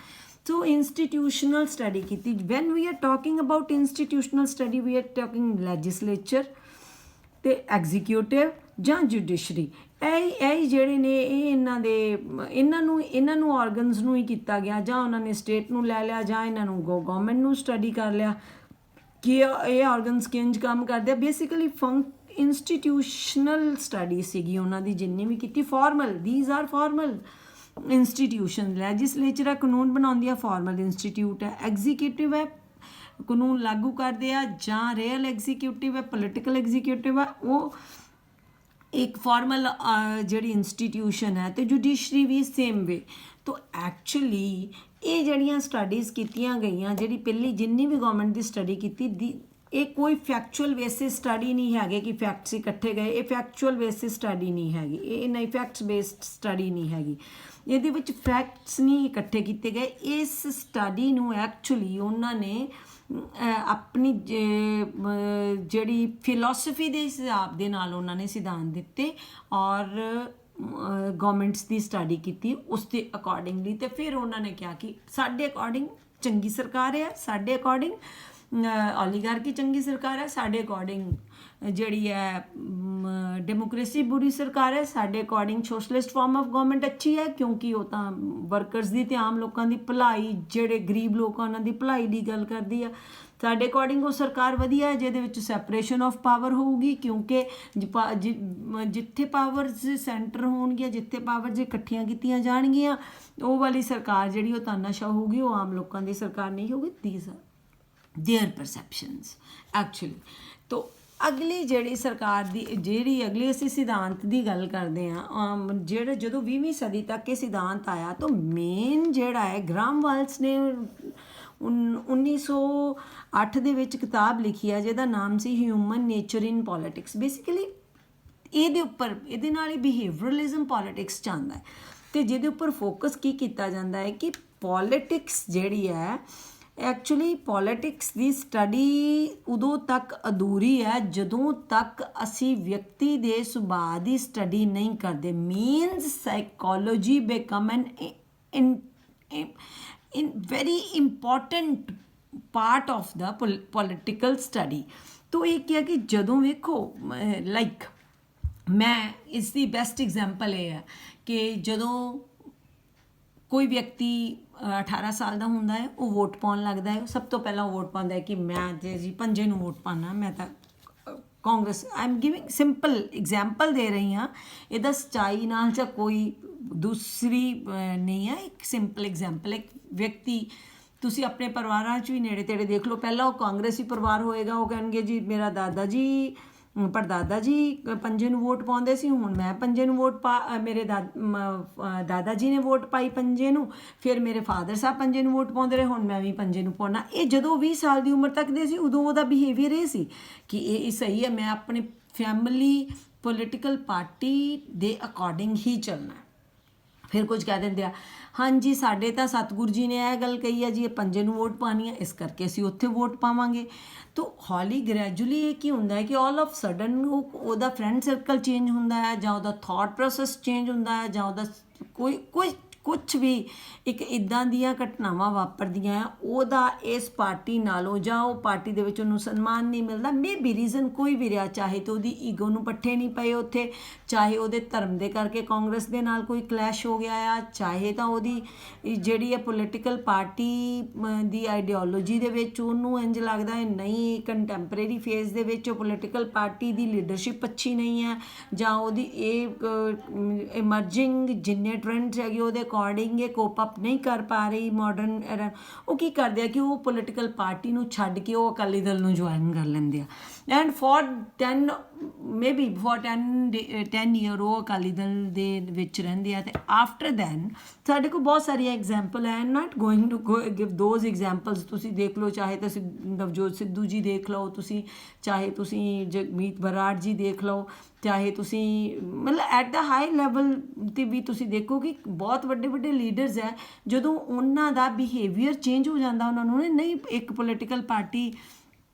ਸੋ ਇੰਸਟੀਟਿਊਸ਼ਨਲ ਸਟੱਡੀ ਕੀਤੀ। When we are talking about institutional study we are talking legislature ਅਤੇ ਐਗਜ਼ੀਕਿਊਟਿਵ ਜਾਂ ਜੁਡੀਸ਼ਰੀ। ਇਹ ਜਿਹੜੇ ਨੇ ਇਹ ਇਹਨਾਂ ਨੂੰ ਆਰਗਨਸ ਨੂੰ ਹੀ ਕੀਤਾ ਗਿਆ, ਜਾਂ ਉਹਨਾਂ ਨੇ ਸਟੇਟ ਨੂੰ ਲੈ ਲਿਆ, ਜਾਂ ਇਹਨਾਂ ਨੂੰ ਗਵਰਨਮੈਂਟ ਨੂੰ ਸਟੱਡੀ ਕਰ ਲਿਆ ਕਿ ਇਹ ਆਰਗਨਸ ਕਿੰਝ ਕੰਮ ਕਰਦੇ ਆ। ਬੇਸਿਕਲੀ ਇੰਸਟੀਟਿਊਸ਼ਨਲ ਸਟੱਡੀ ਸੀਗੀ ਉਹਨਾਂ ਦੀ ਜਿੰਨੀ ਵੀ ਕੀਤੀ। Formal, these are formal institution. Legislature ਆ ਕਾਨੂੰਨ ਬਣਾਉਂਦੀ ਆ, ਫਾਰਮਲ ਇੰਸਟੀਟਿਊਟ ਹੈ। ਐਗਜ਼ੀਕਿਊਟਿਵ ਹੈ ਕਾਨੂੰਨ ਲਾਗੂ ਕਰਦੇ ਆ, ਜਾਂ ਰੀਅਲ ਐਗਜ਼ੀਕਿਊਟਿਵ ਹੈ ਪੋਲੀਟੀਕਲ ਐਗਜ਼ੀਕਿਊਟਿਵ ਹੈ, ਉਹ ਇੱਕ ਫਾਰਮਲ ਜਿਹੜੀ ਇੰਸਟੀਟਿਊਸ਼ਨ ਹੈ। ਅਤੇ ਜੁਡੀਸ਼ਰੀ ਵੀ ਸੇਮ ਵੇ। ਤਾਂ ਐਕਚੁਅਲੀ ਇਹ ਜਿਹੜੀਆਂ ਸਟੱਡੀਜ਼ ਕੀਤੀਆਂ ਗਈਆਂ, ਜਿਹੜੀ ਪਹਿਲੀ ਜਿੰਨੀ ਵੀ ਗਵਰਨਮੈਂਟ ਦੀ ਸਟੱਡੀ ਕੀਤੀ ਇਹ ਕੋਈ ਫੈਕਚੁਅਲ ਬੇਸਿਸ ਸਟੱਡੀ ਨਹੀਂ ਹੈਗੇ ਕਿ ਫੈਕਟਸ ਇਕੱਠੇ ਗਏ। ਇਹ ਫੈਕਚੁਅਲ ਬੇਸਿਸ ਸਟੱਡੀ ਨਹੀਂ ਹੈਗੀ, ਇਹ ਨਹੀਂ ਫੈਕਟਸ ਬੇਸਡ ਸਟੱਡੀ ਨਹੀਂ ਹੈਗੀ। ਇਹਦੇ ਵਿੱਚ ਫੈਕਟਸ ਨਹੀਂ ਇਕੱਠੇ ਕੀਤੇ ਗਏ। ਇਸ ਸਟੱਡੀ ਨੂੰ ਐਕਚੁਅਲੀ ਉਹਨਾਂ ਨੇ ਆਪਣੀ ਜਿਹੜੀ ਫਿਲੋਸਫੀ ਦੇ ਹਿਸਾਬ ਦੇ ਨਾਲ ਉਹਨਾਂ ਨੇ ਸਿਧਾਂਤ ਦਿੱਤੇ, ਔਰ ਗਵਰਨਮੈਂਟਸ ਦੀ ਸਟੱਡੀ ਕੀਤੀ ਉਸ ਦੇ ਅਕੋਰਡਿੰਗਲੀ। ਅਤੇ ਫਿਰ ਉਹਨਾਂ ਨੇ ਕਿਹਾ ਕਿ ਸਾਡੇ ਅਕੋਰਡਿੰਗ ਚੰਗੀ ਸਰਕਾਰ ਹੈ, ਸਾਡੇ ਅਕੋਰਡਿੰਗ ਓਲੀਗਾਰਕੀ ਚੰਗੀ ਸਰਕਾਰ ਹੈ, ਸਾਡੇ ਅਕੋਰਡਿੰਗ ਜਿਹੜੀ ਹੈ ਡੈਮੋਕ੍ਰੇਸੀ ਬੁਰੀ ਸਰਕਾਰ ਹੈ, ਸਾਡੇ according socialist farm of government ਅੱਛੀ ਹੈ ਕਿਉਂਕਿ ਉਹ ਤਾਂ ਵਰਕਰਸ ਦੀ ਅਤੇ ਆਮ ਲੋਕਾਂ ਦੀ ਭਲਾਈ, ਜਿਹੜੇ ਗਰੀਬ ਲੋਕ ਉਹਨਾਂ ਦੀ ਭਲਾਈ ਦੀ ਗੱਲ ਕਰਦੀ ਆ। ਸਾਡੇ ਅਕੋਰਡਿੰਗ ਉਹ ਸਰਕਾਰ ਵਧੀਆ ਹੈ ਜਿਹਦੇ ਵਿੱਚ ਸੈਪਰੇਸ਼ਨ ਆਫ ਪਾਵਰ ਹੋਊਗੀ, ਕਿਉਂਕਿ ਜਿੱਥੇ ਪਾਵਰਸ ਸੈਂਟਰ ਹੋਣਗੀਆਂ, ਜਿੱਥੇ ਪਾਵਰਸ ਇਕੱਠੀਆਂ ਕੀਤੀਆਂ ਜਾਣਗੀਆਂ, ਉਹ ਵਾਲੀ ਸਰਕਾਰ ਜਿਹੜੀ ਉਹ ਤਾਨਾਸ਼ਾਹ ਹੋਊਗੀ, ਉਹ ਆਮ ਲੋਕਾਂ ਦੀ ਸਰਕਾਰ ਨਹੀਂ ਹੋਊਗੀ। These are their perceptions actually. ਤੋ ਅਗਲੀ ਜਿਹੜੀ ਸਰਕਾਰ ਦੀ ਅਗਲੀ ਅਸੀਂ ਸਿਧਾਂਤ ਦੀ ਗੱਲ ਕਰਦੇ ਹਾਂ, ਜਿਹੜਾ ਜਦੋਂ 20ਵੀਂ ਸਦੀ ਤੱਕ ਇਹ ਸਿਧਾਂਤ ਆਇਆ ਤਾਂ ਮੇਨ ਜਿਹੜਾ ਹੈ ਗ੍ਰਾਮਵਾਲਸ ਨੇ 1908 ਦੇ ਵਿੱਚ ਕਿਤਾਬ ਲਿਖੀ ਹੈ ਜਿਹਦਾ ਨਾਮ ਸੀ ਹਿਊਮਨ ਨੇਚਰ ਇਨ ਪੋਲੀਟਿਕਸ। ਬੇਸਿਕਲੀ ਇਹਦੇ ਨਾਲ ਹੀ ਬਿਹੇਵੀਅਰਲਿਜ਼ਮ ਪੋਲੀਟਿਕਸ 'ਚ ਆਉਂਦਾ ਹੈ, ਅਤੇ ਜਿਹਦੇ ਉੱਪਰ ਫੋਕਸ ਕੀ ਕੀਤਾ ਜਾਂਦਾ ਹੈ ਕਿ ਪੋਲੀਟਿਕਸ ਜਿਹੜੀ ਹੈ ਐਕਚੁਅਲੀ ਪੋਲੀਟਿਕਸ ਦੀ ਸਟੱਡੀ ਉਦੋਂ ਤੱਕ ਅਧੂਰੀ ਹੈ ਜਦੋਂ ਤੱਕ ਅਸੀਂ ਵਿਅਕਤੀ ਦੇ ਸੁਭਾਅ ਦੀ ਸਟੱਡੀ ਨਹੀਂ ਕਰਦੇ। Means psychology become N very important part of the political study। तो ਇਹ ਕਿਹਾ ਕਿ ਜਦੋਂ ਵੇਖੋ ਲਾਈਕ ਮੈਂ ਇਸ ਦੀ ਬੈਸਟ ਐਗਜ਼ਾਮਪਲ ਇਹ ਹੈ ਕਿ ਜਦੋਂ ਕੋਈ ਵਿਅਕਤੀ 18 ਸਾਲ ਦਾ ਹੁੰਦਾ ਹੈ, ਉਹ ਵੋਟ ਪਾਉਣ ਲੱਗਦਾ ਹੈ, ਸਭ ਤੋਂ ਪਹਿਲਾਂ ਉਹ ਵੋਟ ਪਾਉਂਦਾ ਹੈ ਕਿ ਮੈਂ ਜੇ ਜੀ ਪੰਜੇ ਨੂੰ ਵੋਟ ਪਾਉਣਾ, ਮੈਂ ਤਾਂ Congress. I am giving simple example ਦੇ ਰਹੀ ਹਾਂ, ਇਹਦਾ ਸੱਚਾਈ ਨਾਲ ਜਾਂ ਕੋਈ ਦੂਸਰੀ ਨਹੀਂ ਹੈ, ਇੱਕ ਸਿੰਪਲ ਐਗਜ਼ਾਮਪਲ। ਇੱਕ ਵਿਅਕਤੀ ਤੁਸੀਂ ਆਪਣੇ ਪਰਿਵਾਰਾਂ 'ਚ ਵੀ ਨੇੜੇ ਤੇੜੇ ਦੇਖ ਲਓ, ਪਹਿਲਾਂ ਉਹ ਕਾਂਗਰਸੀ ਪਰਿਵਾਰ ਹੋਏਗਾ, ਉਹ ਕਹਿਣਗੇ ਜੀ ਮੇਰਾ ਪੜਦਾਦਾ ਜੀ ਪੰਜੇ ਨੂੰ ਵੋਟ ਪਾਉਂਦੇ ਸੀ, ਹੁਣ ਮੈਂ ਪੰਜੇ ਨੂੰ ਵੋਟ ਮੇਰੇ ਦਾਦਾ ਜੀ ਨੇ ਵੋਟ ਪਾਈ ਪੰਜੇ ਨੂੰ, ਫਿਰ ਮੇਰੇ ਫਾਦਰ ਸਾਹਿਬ ਪੰਜੇ ਨੂੰ ਵੋਟ ਪਾਉਂਦੇ ਰਹੇ, ਹੁਣ ਮੈਂ ਵੀ ਪੰਜੇ ਨੂੰ ਪਾਉਣਾ। ਇਹ ਜਦੋਂ 20 ਸਾਲ ਦੀ ਉਮਰ ਤੱਕ ਦੇ ਸੀ ਉਦੋਂ ਉਹਦਾ ਬਿਹੇਵੀਅਰ ਇਹ ਸੀ ਕਿ ਇਹ ਸਹੀ ਹੈ, ਮੈਂ ਆਪਣੀ ਫੈਮਿਲੀ ਪੋਲੀਟੀਕਲ ਪਾਰਟੀ ਦੇ ਅਕੋਰਡਿੰਗ ਹੀ ਚੱਲਣਾ। ਫਿਰ ਕੁਝ ਕਹਿ ਦਿੰਦੇ ਆ ਹਾਂਜੀ ਸਾਡੇ ਤਾਂ ਸਤਿਗੁਰੂ ਜੀ ਨੇ ਇਹ ਗੱਲ ਕਹੀ ਹੈ ਜੀ ਇਹ ਪੰਜੇ ਨੂੰ ਵੋਟ ਪਾਉਣੀ ਹੈ, ਇਸ ਕਰਕੇ ਅਸੀਂ ਉੱਥੇ ਵੋਟ ਪਾਵਾਂਗੇ। ਤਾਂ ਹੌਲੀ ਗ੍ਰੈਜੂਅਲੀ ਇਹ ਕੀ ਹੁੰਦਾ ਹੈ ਕਿ ਆਲ ਆਫ ਸਡਨ ਉਹਦਾ ਫਰੈਂਡ ਸਰਕਲ ਚੇਂਜ ਹੁੰਦਾ ਹੈ, ਜਾਂ ਉਹਦਾ ਥਾਟ ਪ੍ਰੋਸੈਸ ਚੇਂਜ ਹੁੰਦਾ ਹੈ, ਜਾਂ ਉਹਦਾ ਕੁਛ ਵੀ ਇੱਕ ਇੱਦਾਂ ਦੀਆਂ ਘਟਨਾਵਾਂ ਵਾਪਰਦੀਆਂ ਉਹਦਾ ਇਸ ਪਾਰਟੀ ਨਾਲੋਂ ਜਾਂ ਉਹ ਪਾਰਟੀ ਦੇ ਵਿੱਚ ਉਹਨੂੰ ਸਨਮਾਨ ਨਹੀਂ ਮਿਲਦਾ। ਮੇ ਬੀ ਰੀਜ਼ਨ ਕੋਈ ਵੀ ਰਿਹਾ, ਚਾਹੇ ਤਾਂ ਉਹਦੀ ਈਗੋ ਨੂੰ ਪੱਠੇ ਨਹੀਂ ਪਏ ਉੱਥੇ, ਚਾਹੇ ਉਹਦੇ ਧਰਮ ਦੇ ਕਰਕੇ ਕਾਂਗਰਸ ਦੇ ਨਾਲ ਕੋਈ ਕਲੈਸ਼ ਹੋ ਗਿਆ ਆ, ਚਾਹੇ ਤਾਂ ਉਹਦੀ ਜਿਹੜੀ ਹੈ ਪੋਲੀਟੀਕਲ ਪਾਰਟੀ ਦੀ ਆਈਡੀਓਲੋਜੀ ਦੇ ਵਿੱਚ ਉਹਨੂੰ ਇੰਝ ਲੱਗਦਾ ਹੈ ਨਹੀਂ ਕੰਟੈਂਪਰੇਰੀ ਫੇਜ਼ ਦੇ ਵਿੱਚ ਉਹ ਪੋਲੀਟੀਕਲ ਪਾਰਟੀ ਦੀ ਲੀਡਰਸ਼ਿਪ ਅੱਛੀ ਨਹੀਂ ਹੈ, ਜਾਂ ਉਹਦੀ ਇਹ ਇਮਰਜਿੰਗ ਜਿੰਨੇ ਟਰੈਂਡਸ ਹੈਗੇ ਉਹਦੇ ਅਕੋਰਡਿੰਗ ਇਹ ਕੋਪ ਅਪ ਨਹੀਂ ਕਰ ਪਾ ਰਹੀ ਮਾਡਰਨ ਐਰਾ, ਉਹ ਕੀ ਕਰਦੇ ਆ ਕਿ ਉਹ ਪੋਲੀਟੀਕਲ ਪਾਰਟੀ ਨੂੰ ਛੱਡ ਕੇ ਉਹ ਅਕਾਲੀ ਦਲ ਨੂੰ ਜੁਆਇਨ ਕਰ ਲੈਂਦੇ ਆ and for 10 maybe for 10 year ਉਹ ਅਕਾਲੀ ਦਲ ਦੇ ਵਿੱਚ ਰਹਿੰਦੇ ਆ। ਅਤੇ ਆਫਟਰ ਦੈਨ ਸਾਡੇ ਕੋਲ ਬਹੁਤ ਸਾਰੀਆਂ ਐਗਜ਼ਾਮਪਲ ਹੈ, not going to give those examples. ਤੁਸੀਂ ਦੇਖ ਲਓ, ਚਾਹੇ ਤੁਸੀਂ ਨਵਜੋਤ ਸਿੱਧੂ ਜੀ ਦੇਖ ਲਓ, ਤੁਸੀਂ ਚਾਹੇ ਤੁਸੀਂ ਜਗਮੀਤ ਬਰਾੜ ਜੀ ਦੇਖ ਲਓ, ਚਾਹੇ ਤੁਸੀਂ ਮਤਲਬ ਐਟ ਦਾ ਹਾਈ ਲੈਵਲ 'ਤੇ ਵੀ ਤੁਸੀਂ ਦੇਖੋ ਕਿ ਬਹੁਤ ਵੱਡੇ ਵੱਡੇ ਲੀਡਰਸ ਹੈ, ਜਦੋਂ ਉਹਨਾਂ ਦਾ ਬਿਹੇਵੀਅਰ ਚੇਂਜ ਹੋ ਜਾਂਦਾ, ਉਹਨਾਂ ਨੂੰ ਨਹੀਂ ਇੱਕ ਪੋਲੀਟੀਕਲ ਪਾਰਟੀ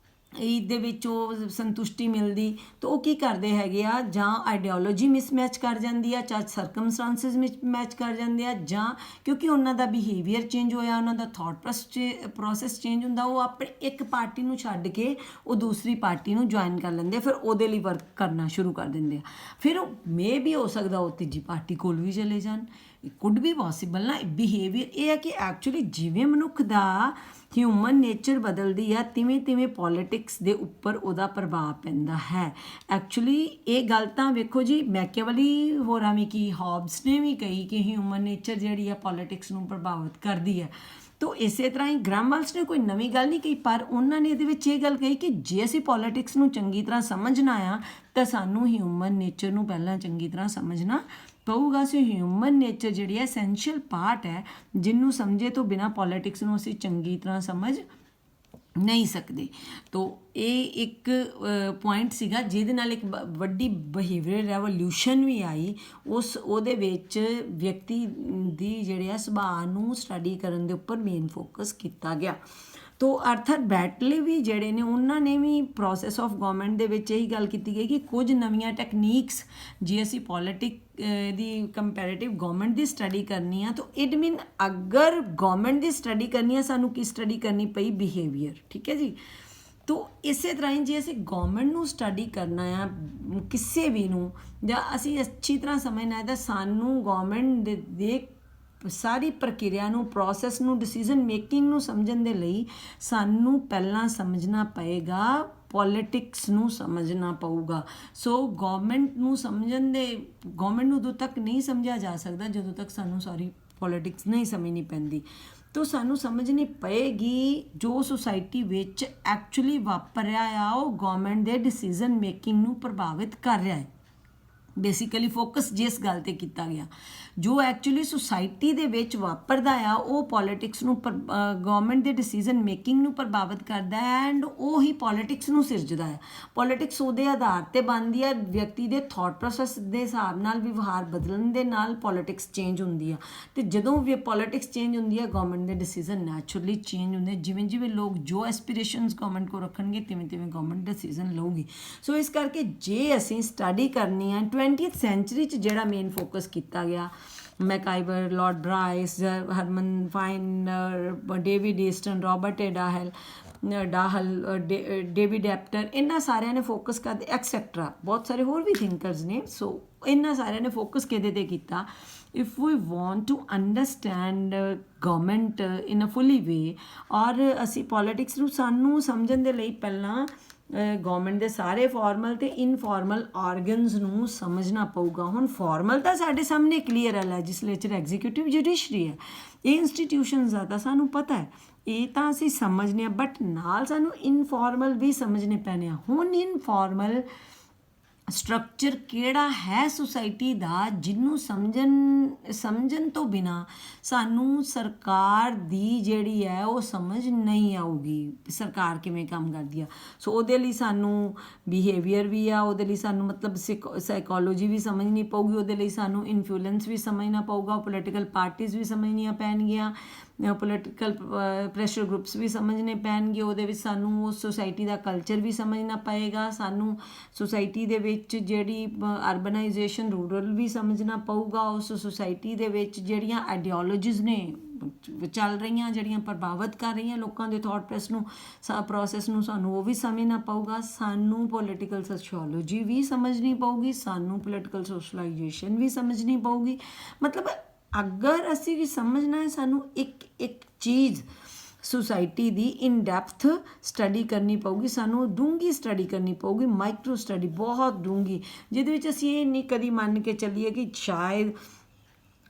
ਦੇ ਵਿੱਚ ਉਹ ਸੰਤੁਸ਼ਟੀ ਮਿਲਦੀ, ਤਾਂ ਉਹ ਕੀ ਕਰਦੇ ਹੈਗੇ ਆ, ਜਾਂ ਆਈਡੀਓਲੋਜੀ ਮਿਸਮੈਚ ਕਰ ਜਾਂਦੀ ਆ, ਜਾਂ ਸਰਕਮਸਟਾਂਸਿਸ ਮਿਸਮੈਚ ਕਰ ਜਾਂਦੇ ਆ, ਜਾਂ ਕਿਉਂਕਿ ਉਹਨਾਂ ਦਾ ਬਿਹੇਵੀਅਰ ਚੇਂਜ ਹੋਇਆ, ਉਹਨਾਂ ਦਾ ਥਾਟ ਪ੍ਰੋਸੈਸ ਚੇਂਜ ਹੁੰਦਾ, ਉਹ ਆਪਣੇ ਇੱਕ ਪਾਰਟੀ ਨੂੰ ਛੱਡ ਕੇ ਉਹ ਦੂਸਰੀ ਪਾਰਟੀ ਨੂੰ ਜੁਆਇਨ ਕਰ ਲੈਂਦੇ ਆ, ਫਿਰ ਉਹਦੇ ਲਈ ਵਰਕ ਕਰਨਾ ਸ਼ੁਰੂ ਕਰ ਦਿੰਦੇ ਆ। ਫਿਰ ਉਹ ਮੇ ਵੀ ਹੋ ਸਕਦਾ ਉਹ ਤੀਜੀ ਪਾਰਟੀ ਕੋਲ ਵੀ ਚਲੇ ਜਾਣ, ਇਟ ਕੁਡ ਬੀ ਪੋਸੀਬਲ ਨਾ। ਬਿਹੇਵੀਅਰ ਇਹ ਹੈ ਕਿ ਐਕਚੁਅਲੀ ਜਿਵੇਂ ਮਨੁੱਖ ਦਾ ਹਿਊਮਨ ਨੇਚਰ ਬਦਲਦੀ ਆ, ਤਿਵੇਂ ਤਿਵੇਂ ਪੋਲੀਟਿਕਸ ਦੇ ਉੱਪਰ ਉਹਦਾ ਪ੍ਰਭਾਵ ਪੈਂਦਾ ਹੈ। ਐਕਚੁਅਲੀ ਇਹ ਗੱਲ ਤਾਂ ਵੇਖੋ ਜੀ, ਮੈਕੀਆਵੈਲੀ ਹੋਰਾਂ ਵੀ ਕੀ, ਹੌਬਸ ਨੇ ਵੀ ਕਹੀ ਕਿ ਹਿਊਮਨ ਨੇਚਰ ਜਿਹੜੀ ਆ ਪੋਲੀਟਿਕਸ ਨੂੰ ਪ੍ਰਭਾਵਿਤ ਕਰਦੀ ਹੈ। ਤੋ ਇਸੇ ਤਰ੍ਹਾਂ ਹੀ ਗ੍ਰਾਮਵਾਲਸ ਨੇ ਕੋਈ ਨਵੀਂ ਗੱਲ ਨਹੀਂ ਕਹੀ, ਪਰ ਉਹਨਾਂ ਨੇ ਇਹਦੇ ਵਿੱਚ ਇਹ ਗੱਲ ਕਹੀ ਕਿ ਜੇ ਅਸੀਂ ਪੋਲੀਟਿਕਸ ਨੂੰ ਚੰਗੀ ਤਰ੍ਹਾਂ ਸਮਝਣਾ ਆ ਤਾਂ ਸਾਨੂੰ ਹਿਊਮਨ ਨੇਚਰ ਨੂੰ ਪਹਿਲਾਂ ਚੰਗੀ ਤਰ੍ਹਾਂ ਸਮਝਣਾ ਪਊਗਾ। ਸੋ ਹਿਊਮਨ ਨੇਚਰ ਜਿਹੜੀ ਹੈ ਐਸੈਂਸ਼ੀਅਲ ਪਾਰਟ ਹੈ, ਜਿਹਨੂੰ ਸਮਝੇ ਤੋਂ ਬਿਨਾਂ ਪੋਲੀਟਿਕਸ ਨੂੰ ਅਸੀਂ ਚੰਗੀ ਤਰ੍ਹਾਂ ਸਮਝ ਨਹੀਂ ਸਕਦੇ। ਤੋ ਇਹ ਇੱਕ ਪੁਆਇੰਟ ਸੀਗਾ ਜਿਹਦੇ ਨਾਲ ਇੱਕ ਵੱਡੀ ਬਿਹੇਵੀਅਰ ਰੈਵੋਲਿਊਸ਼ਨ ਵੀ ਆਈ। ਉਹਦੇ ਵਿੱਚ ਵਿਅਕਤੀ ਦੀ ਜਿਹੜੇ ਆ ਸੁਭਾਅ ਨੂੰ ਸਟੱਡੀ ਕਰਨ ਦੇ ਉੱਪਰ ਮੇਨ ਫੋਕਸ ਕੀਤਾ ਗਿਆ। ਤੋ ਆਰਥਰ ਬੈਟਲੇ ਵੀ ਜਿਹੜੇ ਨੇ, ਉਹਨਾਂ ਨੇ ਵੀ ਪ੍ਰੋਸੈਸ ਆਫ ਗਵਰਨਮੈਂਟ ਦੇ ਵਿੱਚ ਇਹੀ ਗੱਲ ਕੀਤੀ ਗਈ ਕਿ ਕੁਝ ਨਵੀਆਂ ਟੈਕਨੀਕਸ ਜੇ ਅਸੀਂ ਪੋਲੀਟਿਕ ਦੀ ਕੰਪੈਰੇਟਿਵ ਗਵਰਨਮੈਂਟ ਦੀ ਸਟੱਡੀ ਕਰਨੀ ਆ, ਤਾਂ ਇਟ ਮੀਨ ਅਗਰ ਗਵਰਨਮੈਂਟ ਦੀ ਸਟੱਡੀ ਕਰਨੀ ਆ, ਸਾਨੂੰ ਕੀ ਸਟੱਡੀ ਕਰਨੀ ਪਈ, ਬਿਹੇਵੀਅਰ। ਠੀਕ ਹੈ ਜੀ। ਤੋ ਇਸੇ ਤਰ੍ਹਾਂ ਹੀ ਜੇ ਅਸੀਂ ਗਵਰਨਮੈਂਟ ਨੂੰ ਸਟੱਡੀ ਕਰਨਾ ਆ, ਕਿਸੇ ਵੀ ਨੂੰ, ਜਾਂ ਅਸੀਂ ਅੱਛੀ ਤਰ੍ਹਾਂ ਸਮਝਣਾ ਹੈ, ਤਾਂ ਸਾਨੂੰ ਗਵਰਨਮੈਂਟ ਦੇ ਸਾਰੀ ਪ੍ਰਕਿਰਿਆ ਨੂੰ, ਪ੍ਰੋਸੈਸ ਨੂੰ, ਡਿਸੀਜ਼ਨ ਮੇਕਿੰਗ ਨੂੰ ਸਮਝਣ ਦੇ ਲਈ ਸਾਨੂੰ ਪਹਿਲਾਂ ਸਮਝਣਾ ਪਏਗਾ, ਪੋਲੀਟਿਕਸ ਨੂੰ ਸਮਝਣਾ ਪਊਗਾ। ਸੋ ਗਵਰਨਮੈਂਟ ਨੂੰ ਗਵਰਨਮੈਂਟ ਨੂੰ ਉਦੋਂ ਤੱਕ ਨਹੀਂ ਸਮਝਿਆ ਜਾ ਸਕਦਾ ਜਦੋਂ ਤੱਕ ਸਾਨੂੰ ਸਾਰੀ ਪੋਲੀਟਿਕਸ ਨਹੀਂ ਸਮਝਣੀ ਪੈਂਦੀ। ਤੋ ਸਾਨੂੰ ਸਮਝਣੀ ਪਏਗੀ ਜੋ ਸੁਸਾਇਟੀ ਵਿੱਚ ਐਕਚੁਅਲੀ ਵਾਪਰ ਰਿਹਾ ਆ, ਉਹ ਗਵਰਨਮੈਂਟ ਦੇ ਡਿਸੀਜ਼ਨ ਮੇਕਿੰਗ ਨੂੰ ਪ੍ਰਭਾਵਿਤ ਕਰ ਰਿਹਾ ਹੈ। ਬੇਸਿਕਲੀ ਫੋਕਸ ਜਿਸ ਗੱਲ 'ਤੇ ਕੀਤਾ ਗਿਆ, ਜੋ ਐਕਚੁਅਲੀ ਸੁਸਾਇਟੀ ਦੇ ਵਿੱਚ ਵਾਪਰਦਾ ਆ, ਉਹ ਪੋਲੀਟਿਕਸ ਨੂੰ ਗਵਰਨਮੈਂਟ ਦੇ ਡਿਸੀਜ਼ਨ ਮੇਕਿੰਗ ਨੂੰ ਪ੍ਰਭਾਵਿਤ ਕਰਦਾ ਹੈ, ਐਂਡ ਉਹ ਹੀ ਪੋਲੀਟਿਕਸ ਨੂੰ ਸਿਰਜਦਾ ਹੈ। ਪੋਲੀਟਿਕਸ ਉਹਦੇ ਆਧਾਰ 'ਤੇ ਬਣਦੀ ਹੈ, ਵਿਅਕਤੀ ਦੇ ਥਾਟ ਪ੍ਰੋਸੈਸ ਦੇ ਹਿਸਾਬ ਨਾਲ ਵਿਵਹਾਰ ਬਦਲਣ ਦੇ ਨਾਲ ਪੋਲੀਟਿਕਸ ਚੇਂਜ ਹੁੰਦੀ ਆ। ਅਤੇ ਜਦੋਂ ਵੀ ਪੋਲੀਟਿਕਸ ਚੇਂਜ ਹੁੰਦੀ ਹੈ, ਗਵਰਨਮੈਂਟ ਦੇ ਡਿਸੀਜ਼ਨ ਨੈਚੁਰਲੀ ਚੇਂਜ ਹੁੰਦੇ। ਜਿਵੇਂ ਜਿਵੇਂ ਲੋਕ ਜੋ ਐਸਪੀਰੇਸ਼ਨਸ ਗਵਰਨਮੈਂਟ ਕੋਲ ਰੱਖਣਗੇ, ਤਿਵੇਂ ਤਿਵੇਂ ਗਵਰਨਮੈਂਟ ਡਿਸੀਜ਼ਨ ਲਊਗੀ। ਸੋ ਇਸ ਕਰਕੇ ਜੇ ਅਸੀਂ ਸਟੱਡੀ ਕਰਨੀ ਹੈ 20th ਸੈਂਚੁਰੀ 'ਚ, ਜਿਹੜਾ ਮੇਨ ਫੋਕਸ ਕੀਤਾ ਗਿਆ, MacIver, Lord Bryce, Herman Finer, David Easton, Robert Dahl, David Apter, ਇਹਨਾਂ ਸਾਰਿਆਂ ਨੇ ਫੋਕਸ ਕਰਦੇ, ਐਕਸੈਟਰਾ ਬਹੁਤ ਸਾਰੇ ਹੋਰ ਵੀ ਥਿੰਕਰਸ ਨੇ। ਸੋ ਇਹਨਾਂ ਸਾਰਿਆਂ ਨੇ ਫੋਕਸ ਕਿਹਦੇ 'ਤੇ ਕੀਤਾ, if we want to understand government in a fully way, ਔਰ ਅਸੀਂ ਪੋਲੀਟਿਕਸ ਨੂੰ ਸਾਨੂੰ ਸਮਝਣ ਦੇ ਲਈ ਪਹਿਲਾਂ ਗਵਰਨਮੈਂਟ ਦੇ ਸਾਰੇ ਫਾਰਮਲ ਅਤੇ ਇਨਫਾਰਮਲ ਆਰਗਨਸ ਨੂੰ ਸਮਝਣਾ ਪਊਗਾ। ਹੁਣ ਫਾਰਮਲ ਤਾਂ ਸਾਡੇ ਸਾਹਮਣੇ ਕਲੀਅਰ ਹੈ, ਲੈਜਿਸਲੇਚਰ, ਐਗਜ਼ੀਕਿਊਟਿਵ, ਜੁਡੀਸ਼ਰੀ ਹੈ, ਇਹ ਇੰਸਟੀਟਿਊਸ਼ਨਸ ਦਾ ਤਾਂ ਸਾਨੂੰ ਪਤਾ ਹੈ, ਇਹ ਤਾਂ ਅਸੀਂ ਸਮਝਦੇ ਹਾਂ, ਬਟ ਨਾਲ ਸਾਨੂੰ ਇਨਫਾਰਮਲ ਵੀ ਸਮਝਣੇ ਪੈਣੇ ਆ। ਹੁਣ ਇਨਫਾਰਮਲ ਸਟਰਕਚਰ ਕਿਹੜਾ ਹੈ ਸੁਸਾਇਟੀ ਦਾ, ਜਿਹਨੂੰ ਸਮਝਣ ਤੋਂ ਬਿਨਾਂ ਸਾਨੂੰ ਸਰਕਾਰ ਦੀ ਜਿਹੜੀ ਹੈ ਉਹ ਸਮਝ ਨਹੀਂ ਆਊਗੀ, ਸਰਕਾਰ ਕਿਵੇਂ ਕੰਮ ਕਰਦੀ ਆ। ਸੋ ਉਹਦੇ ਲਈ ਸਾਨੂੰ ਬਿਹੇਵੀਅਰ ਵੀ ਆ, ਉਹਦੇ ਲਈ ਸਾਨੂੰ ਮਤਲਬ ਸਾਈਕੋਲੋਜੀ ਵੀ ਸਮਝਣੀ ਪਊਗੀ, ਉਹਦੇ ਲਈ ਸਾਨੂੰ ਇਨਫਲੂਐਂਸ ਵੀ ਸਮਝਣਾ ਪਊਗਾ, ਪੋਲੀਟੀਕਲ ਪਾਰਟੀਜ਼ ਵੀ ਸਮਝਣੀਆਂ ਪੈਣਗੀਆਂ, ਪੋਲੀਟੀਕਲ ਪ੍ਰੈਸ਼ਰ ਗਰੁੱਪਸ ਵੀ ਸਮਝਣੇ ਪੈਣਗੇ, ਉਹਦੇ ਵਿੱਚ ਸਾਨੂੰ ਉਸ ਸੁਸਾਇਟੀ ਦਾ ਕਲਚਰ ਵੀ ਸਮਝਣਾ ਪਏਗਾ, ਸਾਨੂੰ ਸੁਸਾਇਟੀ ਦੇ ਵਿੱਚ ਜਿਹੜੀ ਅਰਬਨਾਈਜੇਸ਼ਨ, ਰੂਰਲ ਵੀ ਸਮਝਣਾ ਪਊਗਾ, ਉਸ ਸੁਸਾਇਟੀ ਦੇ ਵਿੱਚ ਜਿਹੜੀਆਂ ਆਈਡੀਓਲੋਜੀਜ਼ ਨੇ ਚੱਲ ਰਹੀਆਂ, ਜਿਹੜੀਆਂ ਪ੍ਰਭਾਵਿਤ ਕਰ ਰਹੀਆਂ ਲੋਕਾਂ ਦੇ ਥਾਟ ਪ੍ਰੋਸੈਸ ਨੂੰ, ਸਾਨੂੰ ਉਹ ਵੀ ਸਮਝਣਾ ਪਊਗਾ। ਸਾਨੂੰ ਪੋਲੀਟੀਕਲ ਸੋਸ਼ੀਓਲੋਜੀ ਵੀ ਸਮਝਣੀ ਪਊਗੀ, ਸਾਨੂੰ ਪੋਲੀਟੀਕਲ ਸੋਸ਼ਲਾਈਜੇਸ਼ਨ ਵੀ ਸਮਝਣੀ ਪਊਗੀ। ਮਤਲਬ ਅਗਰ ਅਸੀਂ ਵੀ ਸਮਝਣਾ ਹੈ, ਸਾਨੂੰ ਇੱਕ ਇੱਕ ਚੀਜ਼ society the in depth study ਕਰਨੀ ਪਊਗੀ, ਸਾਨੂੰ ਡੂੰਘੀ ਸਟੱਡੀ ਕਰਨੀ ਪਊਗੀ, ਮਾਈਕਰੋ ਸਟੱਡੀ ਬਹੁਤ ਡੂੰਘੀ, ਜਿਹਦੇ ਵਿੱਚ ਅਸੀਂ ਇਹ ਨਹੀਂ ਕਦੀ ਮੰਨ ਕੇ ਚੱਲੀਏ ਕਿ ਸ਼ਾਇਦ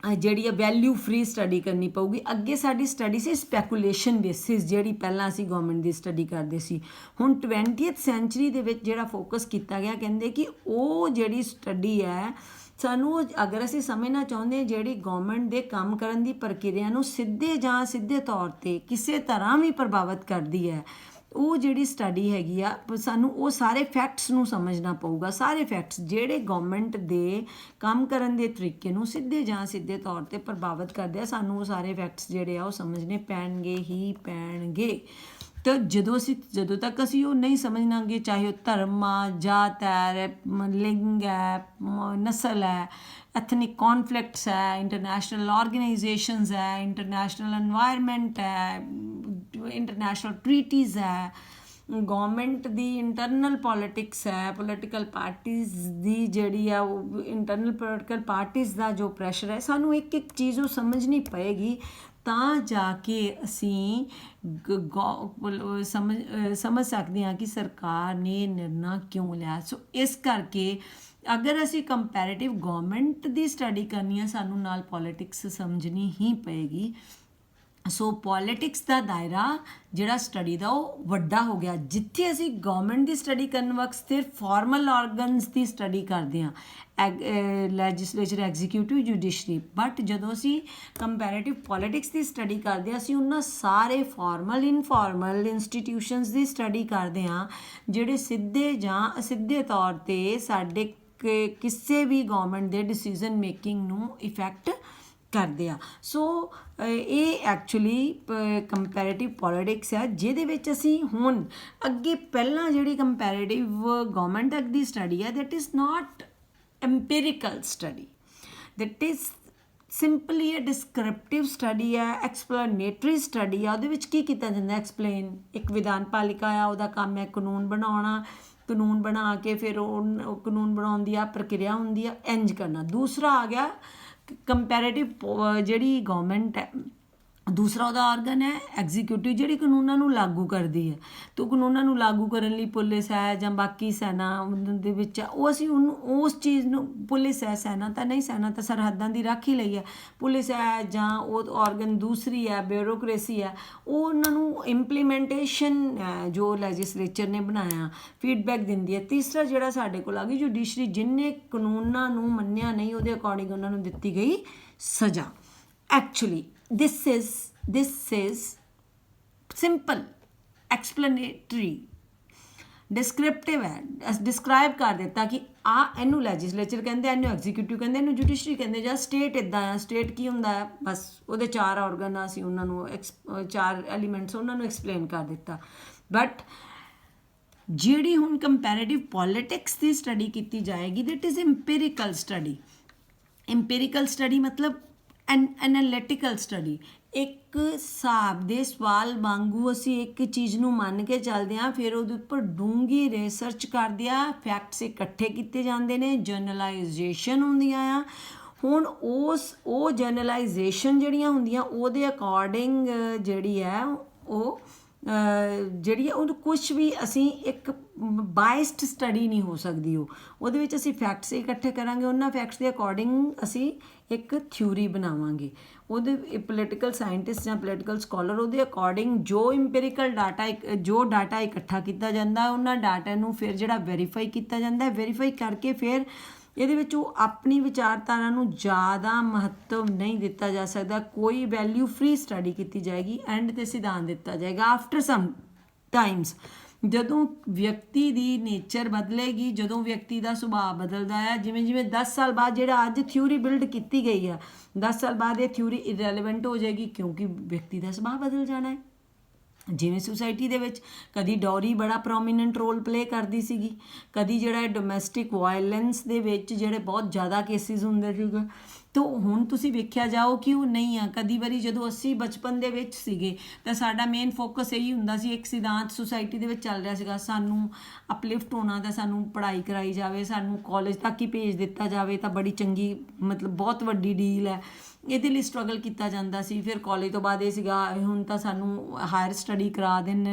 ਜਿਹੜੀ ਵੈਲਿਊ ਫ੍ਰੀ ਸਟੱਡੀ ਕਰਨੀ ਪਊਗੀ। ਅੱਗੇ ਸਾਡੀ ਸਟੱਡੀ ਸੀ ਸਪੈਕੂਲੇਸ਼ਨ ਬੇਸਿਸ, ਜਿਹੜੀ ਪਹਿਲਾਂ ਅਸੀਂ ਗਵਰਨਮੈਂਟ ਦੀ ਸਟੱਡੀ ਕਰਦੇ ਸੀ। ਹੁਣ 20th ਸੈਂਚੁਰੀ ਦੇ ਵਿੱਚ ਜਿਹੜਾ ਫੋਕਸ ਕੀਤਾ ਗਿਆ, ਕਹਿੰਦੇ ਕਿ ਉਹ ਜਿਹੜੀ ਸਟੱਡੀ ਹੈ ਸਾਨੂੰ, ਅਗਰ ਅਸੀਂ ਸਮਝਣਾ ਚਾਹੁੰਦੇ ਹਾਂ ਜਿਹੜੀ ਗਵਰਨਮੈਂਟ ਦੇ ਕੰਮ ਕਰਨ ਦੀ ਪ੍ਰਕਿਰਿਆ ਨੂੰ ਸਿੱਧੇ ਜਾਂ ਸਿੱਧੇ ਤੌਰ 'ਤੇ ਕਿਸੇ ਤਰ੍ਹਾਂ ਵੀ ਪ੍ਰਭਾਵਿਤ ਕਰਦੀ ਹੈ, ਉਹ ਜਿਹੜੀ ਸਟੱਡੀ ਹੈਗੀ ਆ, ਸਾਨੂੰ ਉਹ ਸਾਰੇ ਫੈਕਟਸ ਨੂੰ ਸਮਝਣਾ ਪਊਗਾ। ਸਾਰੇ ਫੈਕਟਸ ਜਿਹੜੇ ਗਵਰਨਮੈਂਟ ਦੇ ਕੰਮ ਕਰਨ ਦੇ ਤਰੀਕੇ ਨੂੰ ਸਿੱਧੇ ਜਾਂ ਸਿੱਧੇ ਤੌਰ 'ਤੇ ਪ੍ਰਭਾਵਿਤ ਕਰਦੇ ਆ, ਸਾਨੂੰ ਉਹ ਸਾਰੇ ਫੈਕਟਸ ਜਿਹੜੇ ਆ ਉਹ ਸਮਝਣੇ ਪੈਣਗੇ ਹੀ ਪੈਣਗੇ। ਤਾਂ ਜਦੋਂ ਤੱਕ ਅਸੀਂ ਉਹ ਨਹੀਂ ਸਮਝਾਂਗੇ, ਚਾਹੇ ਉਹ ਧਰਮ ਆ, ਜਾਤ ਹੈ, ਲਿੰਗ ਹੈ, ਨਸਲ ਹੈ, ਐਥਨਿਕ ਕੌਨਫਲਿਕਟਸ ਹੈ, ਇੰਟਰਨੈਸ਼ਨਲ ਆਰਗੇਨਾਈਜੇਸ਼ਨਸ ਹੈ, ਇੰਟਰਨੈਸ਼ਨਲ এনवायरमेंट ਹੈ, ਇੰਟਰਨੈਸ਼ਨਲ ਟ੍ਰੀਟੀਜ਼ ਹੈ, ਗਵਰਨਮੈਂਟ ਦੀ ਇੰਟਰਨਲ ਪੋਲੀਟਿਕਸ ਹੈ, ਪੋਲੀਟੀਕਲ ਪਾਰਟੀਜ਼ ਦੀ ਜਿਹੜੀ ਆ ਉਹ ਇੰਟਰਨਲ ਪੋਲੀਟੀਕਲ ਪਾਰਟੀਜ਼ ਦਾ ਜੋ ਪ੍ਰੈਸ਼ਰ ਹੈ, ਸਾਨੂੰ ਇੱਕ ਇੱਕ ਚੀਜ਼ ਉਹ ਸਮਝਣੀ ਪਏਗੀ ਤਾਂ ਜਾ ਕੇ ਅਸੀਂ ਸਮਝ ਸਕਦੇ ਹਾਂ ਕਿ ਸਰਕਾਰ ਨੇ ਨਿਰਣਾ ਕਿਉਂ ਲਿਆ। ਸੋ ਇਸ ਕਰਕੇ ਅਗਰ ਅਸੀਂ ਕੰਪੈਰੇਟਿਵ ਗਵਰਨਮੈਂਟ ਦੀ ਸਟੱਡੀ ਕਰਨੀ ਹੈ, ਸਾਨੂੰ ਨਾਲ ਪੋਲੀਟਿਕਸ ਸਮਝਣੀ ਹੀ ਪਏਗੀ। ਸੋ ਪੋਲੀਟਿਕਸ ਦਾ ਦਾਇਰਾ ਜਿਹੜਾ ਸਟੱਡੀ ਦਾ ਉਹ ਵੱਡਾ ਹੋ ਗਿਆ। ਜਿੱਥੇ ਅਸੀਂ ਗਵਰਨਮੈਂਟ ਦੀ ਸਟੱਡੀ ਕਰਨ ਵਕਤ ਸਿਰਫ ਫਾਰਮਲ ਆਰਗਨਸ ਦੀ ਸਟੱਡੀ ਕਰਦੇ ਹਾਂ, ਲੈਜਿਸਲੇਚਰ, ਐਗਜ਼ੀਕਿਊਟਿਵ, ਜੁਡੀਸ਼ਰੀ, ਬਟ ਜਦੋਂ ਅਸੀਂ ਕੰਪੈਰੇਟਿਵ ਪੋਲੀਟਿਕਸ ਦੀ ਸਟੱਡੀ ਕਰਦੇ ਹਾਂ, ਅਸੀਂ ਉਹਨਾਂ ਸਾਰੇ ਫਾਰਮਲ ਇਨਫਾਰਮਲ ਇੰਸਟੀਟਿਊਸ਼ਨਸ ਦੀ ਸਟੱਡੀ ਕਰਦੇ ਹਾਂ ਜਿਹੜੇ ਸਿੱਧੇ ਜਾਂ ਅਸਿੱਧੇ ਤੌਰ 'ਤੇ ਸਾਡੇ ਕਿਸੇ ਵੀ ਗਵਰਨਮੈਂਟ ਦੇ ਡਿਸੀਜ਼ਨ ਮੇਕਿੰਗ ਨੂੰ ਇਫੈਕਟ ਕਰਦੇ ਆ। ਸੋ ਇਹ ਐਕਚੁਅਲੀ ਕੰਪੈਰੇਟਿਵ ਪੋਲੀਟਿਕਸ ਹੈ, ਜਿਹਦੇ ਵਿੱਚ ਅਸੀਂ ਹੁਣ ਅੱਗੇ ਪਹਿਲਾਂ ਜਿਹੜੀ ਕੰਪੈਰੇਟਿਵ ਗਵਰਨਮੈਂਟ ਐਕਟ ਦੀ ਸਟੱਡੀ ਹੈ, that is not empirical study, that is simply a descriptive study ਹੈ, explanatory study ਆ। ਉਹਦੇ ਵਿੱਚ ਕੀ ਕੀਤਾ ਜਾਂਦਾ, ਐਕਸਪਲੇਨ, ਇੱਕ ਵਿਧਾਨ ਪਾਲਿਕਾ ਆ, ਉਹਦਾ ਕੰਮ ਹੈ ਕਾਨੂੰਨ ਬਣਾਉਣਾ, ਕਾਨੂੰਨ ਬਣਾ ਕੇ ਫਿਰ ਉਹ ਕਾਨੂੰਨ ਬਣਾਉਣ ਦੀ ਆ ਪ੍ਰਕਿਰਿਆ ਹੁੰਦੀ ਆ, ਇੰਜ ਕਰਨਾ। ਦੂਸਰਾ ਆ ਗਿਆ ਕੰਪੈਰੇਟਿਵ ਜਿਹੜੀ ਗਵਰਨਮੈਂਟ ਹੈ, ਦੂਸਰਾ ਉਹਦਾ ਆਰਗਨ ਹੈ ਐਗਜ਼ੀਕਿਊਟਿਵ, ਜਿਹੜੀ ਕਾਨੂੰਨਾਂ ਨੂੰ ਲਾਗੂ ਕਰਦੀ ਹੈ। ਤਾਂ ਕਾਨੂੰਨਾਂ ਨੂੰ ਲਾਗੂ ਕਰਨ ਲਈ ਪੁਲਿਸ ਹੈ ਜਾਂ ਬਾਕੀ ਸੈਨਾ ਦੇ ਵਿੱਚ ਉਹ ਅਸੀਂ ਉਹਨੂੰ ਉਸ ਚੀਜ਼ ਨੂੰ, ਪੁਲਿਸ ਹੈ, ਸੈਨਾ ਤਾਂ ਨਹੀਂ, ਸੈਨਾ ਤਾਂ ਸਰਹੱਦਾਂ ਦੀ ਰਾਖੀ ਲਈ ਹੈ, ਪੁਲਿਸ ਹੈ ਜਾਂ ਉਹ ਆਰਗਨ ਦੂਸਰੀ ਹੈ, ਬਿਊਰੋਕਰੇਸੀ ਹੈ, ਉਹ ਉਹਨਾਂ ਨੂੰ ਇੰਪਲੀਮੈਂਟੇਸ਼ਨ ਜੋ ਲੈਜਿਸਲੇਚਰ ਨੇ ਬਣਾਇਆ ਫੀਡਬੈਕ ਦਿੰਦੀ ਹੈ। ਤੀਸਰਾ ਜਿਹੜਾ ਸਾਡੇ ਕੋਲ ਆ ਗਈ ਜੁਡੀਸ਼ਰੀ, ਜਿਹਨੇ ਕਾਨੂੰਨਾਂ ਨੂੰ ਮੰਨਿਆ ਨਹੀਂ ਉਹਦੇ ਅਕੋਰਡਿੰਗ ਉਹਨਾਂ ਨੂੰ ਦਿੱਤੀ ਗਈ ਸਜ਼ਾ। Actually this is simple, explanatory, descriptive ਹੈ, ਡਿਸਕ੍ਰਾਈਬ ਕਰ ਦਿੱਤਾ ਕਿ ਆ ਇਹਨੂੰ ਲੈਜਿਸਲੇਚਰ ਕਹਿੰਦੇ, ਇਹਨੂੰ ਐਗਜ਼ੀਕਿਊਟਿਵ ਕਹਿੰਦੇ, ਇਹਨੂੰ ਜੁਡੀਸ਼ਰੀ ਕਹਿੰਦੇ, ਜਾਂ ਸਟੇਟ ਇੱਦਾਂ ਆ। ਸਟੇਟ ਕੀ ਹੁੰਦਾ ਹੈ, ਬਸ ਉਹਦੇ 4 ਆਰਗਨ ਆ, ਅਸੀਂ ਉਹਨਾਂ ਨੂੰ 4 ਐਲੀਮੈਂਟਸ ਉਹਨਾਂ ਨੂੰ ਐਕਸਪਲੇਨ ਕਰ ਦਿੱਤਾ। ਬਟ ਜਿਹੜੀ ਹੁਣ ਕੰਪੈਰੇਟਿਵ ਪੋਲੀਟਿਕਸ ਦੀ ਸਟੱਡੀ ਕੀਤੀ ਜਾਏਗੀ, ਦੈਟ ਇਜ਼ ਇੰਪੀਰੀਕਲ ਸਟੱਡੀ। ਇੰਪੀਰੀਕਲ ਸਟੱਡੀ ਮਤਲਬ ਐਨਾਲਿਟੀਕਲ ਸਟੱਡੀ, ਇੱਕ ਹਿਸਾਬ ਦੇ ਸਵਾਲ ਵਾਂਗੂ ਅਸੀਂ ਇੱਕ ਚੀਜ਼ ਨੂੰ ਮੰਨ ਕੇ ਚੱਲਦੇ ਹਾਂ, ਫਿਰ ਉਹਦੇ ਉੱਪਰ ਡੂੰਘੀ ਰਿਸਰਚ ਕਰਦੇ ਆ, ਫੈਕਟਸ ਇਕੱਠੇ ਕੀਤੇ ਜਾਂਦੇ ਨੇ, ਜਰਨਲਾਈਜੇਸ਼ਨ ਹੁੰਦੀਆਂ ਆ। ਹੁਣ ਉਹ ਜਰਨਲਾਈਜੇਸ਼ਨ ਜਿਹੜੀਆਂ ਹੁੰਦੀਆਂ ਉਹਦੇ ਅਕੋਰਡਿੰਗ ਜਿਹੜੀ ਹੈ ਉਹ ਉਹਨੂੰ ਕੁਛ ਵੀ ਅਸੀਂ ਇੱਕ ਬਾਇਸਡ ਸਟੱਡੀ ਨਹੀਂ ਹੋ ਸਕਦੀ। ਉਹਦੇ ਵਿੱਚ ਅਸੀਂ ਫੈਕਟਸ ਇਕੱਠੇ ਕਰਾਂਗੇ, ਉਹਨਾਂ ਫੈਕਟਸ ਦੇ ਅਕੋਰਡਿੰਗ ਅਸੀਂ ਇੱਕ ਥਿਊਰੀ ਬਣਾਵਾਂਗੇ। ਉਹਦੇ ਪੋਲੀਟੀਕਲ ਸਾਇੰਟਿਸਟ ਜਾਂ ਪੋਲੀਟੀਕਲ ਸਕਾਲਰ ਉਹਦੇ ਅਕੋਰਡਿੰਗ ਜੋ ਇੰਪੀਰੀਕਲ ਡਾਟਾ, ਜੋ ਡਾਟਾ ਇਕੱਠਾ ਕੀਤਾ ਜਾਂਦਾ, ਉਹਨਾਂ ਡਾਟਾ ਨੂੰ ਫਿਰ ਜਿਹੜਾ ਵੈਰੀਫਾਈ ਕੀਤਾ ਜਾਂਦਾ, ਵੈਰੀਫਾਈ ਕਰਕੇ ਫਿਰ ਇਹਦੇ ਵਿੱਚ ਉਹ ਆਪਣੀ ਵਿਚਾਰਧਾਰਾ ਨੂੰ ਜ਼ਿਆਦਾ ਮਹੱਤਵ ਨਹੀਂ ਦਿੱਤਾ ਜਾ ਸਕਦਾ। ਕੋਈ ਵੈਲਿਊ ਫ੍ਰੀ ਸਟੱਡੀ ਕੀਤੀ ਜਾਏਗੀ, ਐਂਡ 'ਤੇ ਸਿਧਾਂਤ ਦਿੱਤਾ ਜਾਏਗਾ। ਆਫਟਰ ਸਮ ਟਾਈਮਸ ਜਦੋਂ ਵਿਅਕਤੀ ਦੀ ਨੇਚਰ ਬਦਲੇਗੀ, ਜਦੋਂ ਵਿਅਕਤੀ ਦਾ ਸੁਭਾਅ ਬਦਲਦਾ ਹੈ, ਜਿਵੇਂ ਜਿਵੇਂ 10 ਸਾਲ ਬਾਅਦ ਜਿਹੜਾ ਅੱਜ ਥਿਊਰੀ ਬਿਲਡ ਕੀਤੀ ਗਈ ਆ, 10 ਸਾਲ ਬਾਅਦ ਇਹ ਥਿਊਰੀ ਇਰੈਲੀਵੈਂਟ ਹੋ ਜਾਏਗੀ, ਕਿਉਂਕਿ ਵਿਅਕਤੀ ਦਾ ਸੁਭਾਅ ਬਦਲ ਜਾਣਾ ਹੈ। ਜਿਵੇਂ ਸੁਸਾਇਟੀ ਦੇ ਵਿੱਚ ਕਦੀ ਡੌਰੀ ਬੜਾ ਪ੍ਰੋਮੀਨੈਂਟ ਰੋਲ ਪਲੇ ਕਰਦੀ ਸੀਗੀ, ਕਦੀ ਜਿਹੜਾ ਡੋਮੈਸਟਿਕ ਵਾਇਲੈਂਸ ਦੇ ਵਿੱਚ ਜਿਹੜੇ ਬਹੁਤ ਜ਼ਿਆਦਾ ਕੇਸਿਸ ਹੁੰਦੇ ਸੀਗੇ, ਤਾਂ ਹੁਣ ਤੁਸੀਂ ਵੇਖਿਆ ਜਾਓ ਕਿ ਉਹ ਨਹੀਂ ਆ। ਕਦੀ ਵਾਰੀ ਜਦੋਂ ਅਸੀਂ ਬਚਪਨ ਦੇ ਵਿੱਚ ਸੀਗੇ ਤਾਂ ਸਾਡਾ ਮੇਨ ਫੋਕਸ ਇਹੀ ਹੁੰਦਾ ਸੀ, ਇੱਕ ਸਿਧਾਂਤ ਸੁਸਾਇਟੀ ਦੇ ਵਿੱਚ ਚੱਲ ਰਿਹਾ ਸੀਗਾ, ਸਾਨੂੰ ਅਪਲਿਫਟ ਹੋਣਾ ਤਾਂ ਸਾਨੂੰ ਪੜ੍ਹਾਈ ਕਰਾਈ ਜਾਵੇ, ਸਾਨੂੰ ਕਾਲਜ ਤੱਕ ਹੀ ਭੇਜ ਦਿੱਤਾ ਜਾਵੇ ਤਾਂ ਬੜੀ ਚੰਗੀ, ਮਤਲਬ ਬਹੁਤ ਵੱਡੀ ਡੀਲ ਹੈ। ਇਹਦੇ ਲਈ ਸਟਰਗਲ ਕੀਤਾ ਜਾਂਦਾ ਸੀ। ਫਿਰ ਕਾਲਜ ਤੋਂ ਬਾਅਦ ਇਹ ਸੀਗਾ ਹੁਣ ਤਾਂ ਸਾਨੂੰ ਹਾਇਰ ਸਟੱਡੀ ਕਰਾ ਦੇਣ,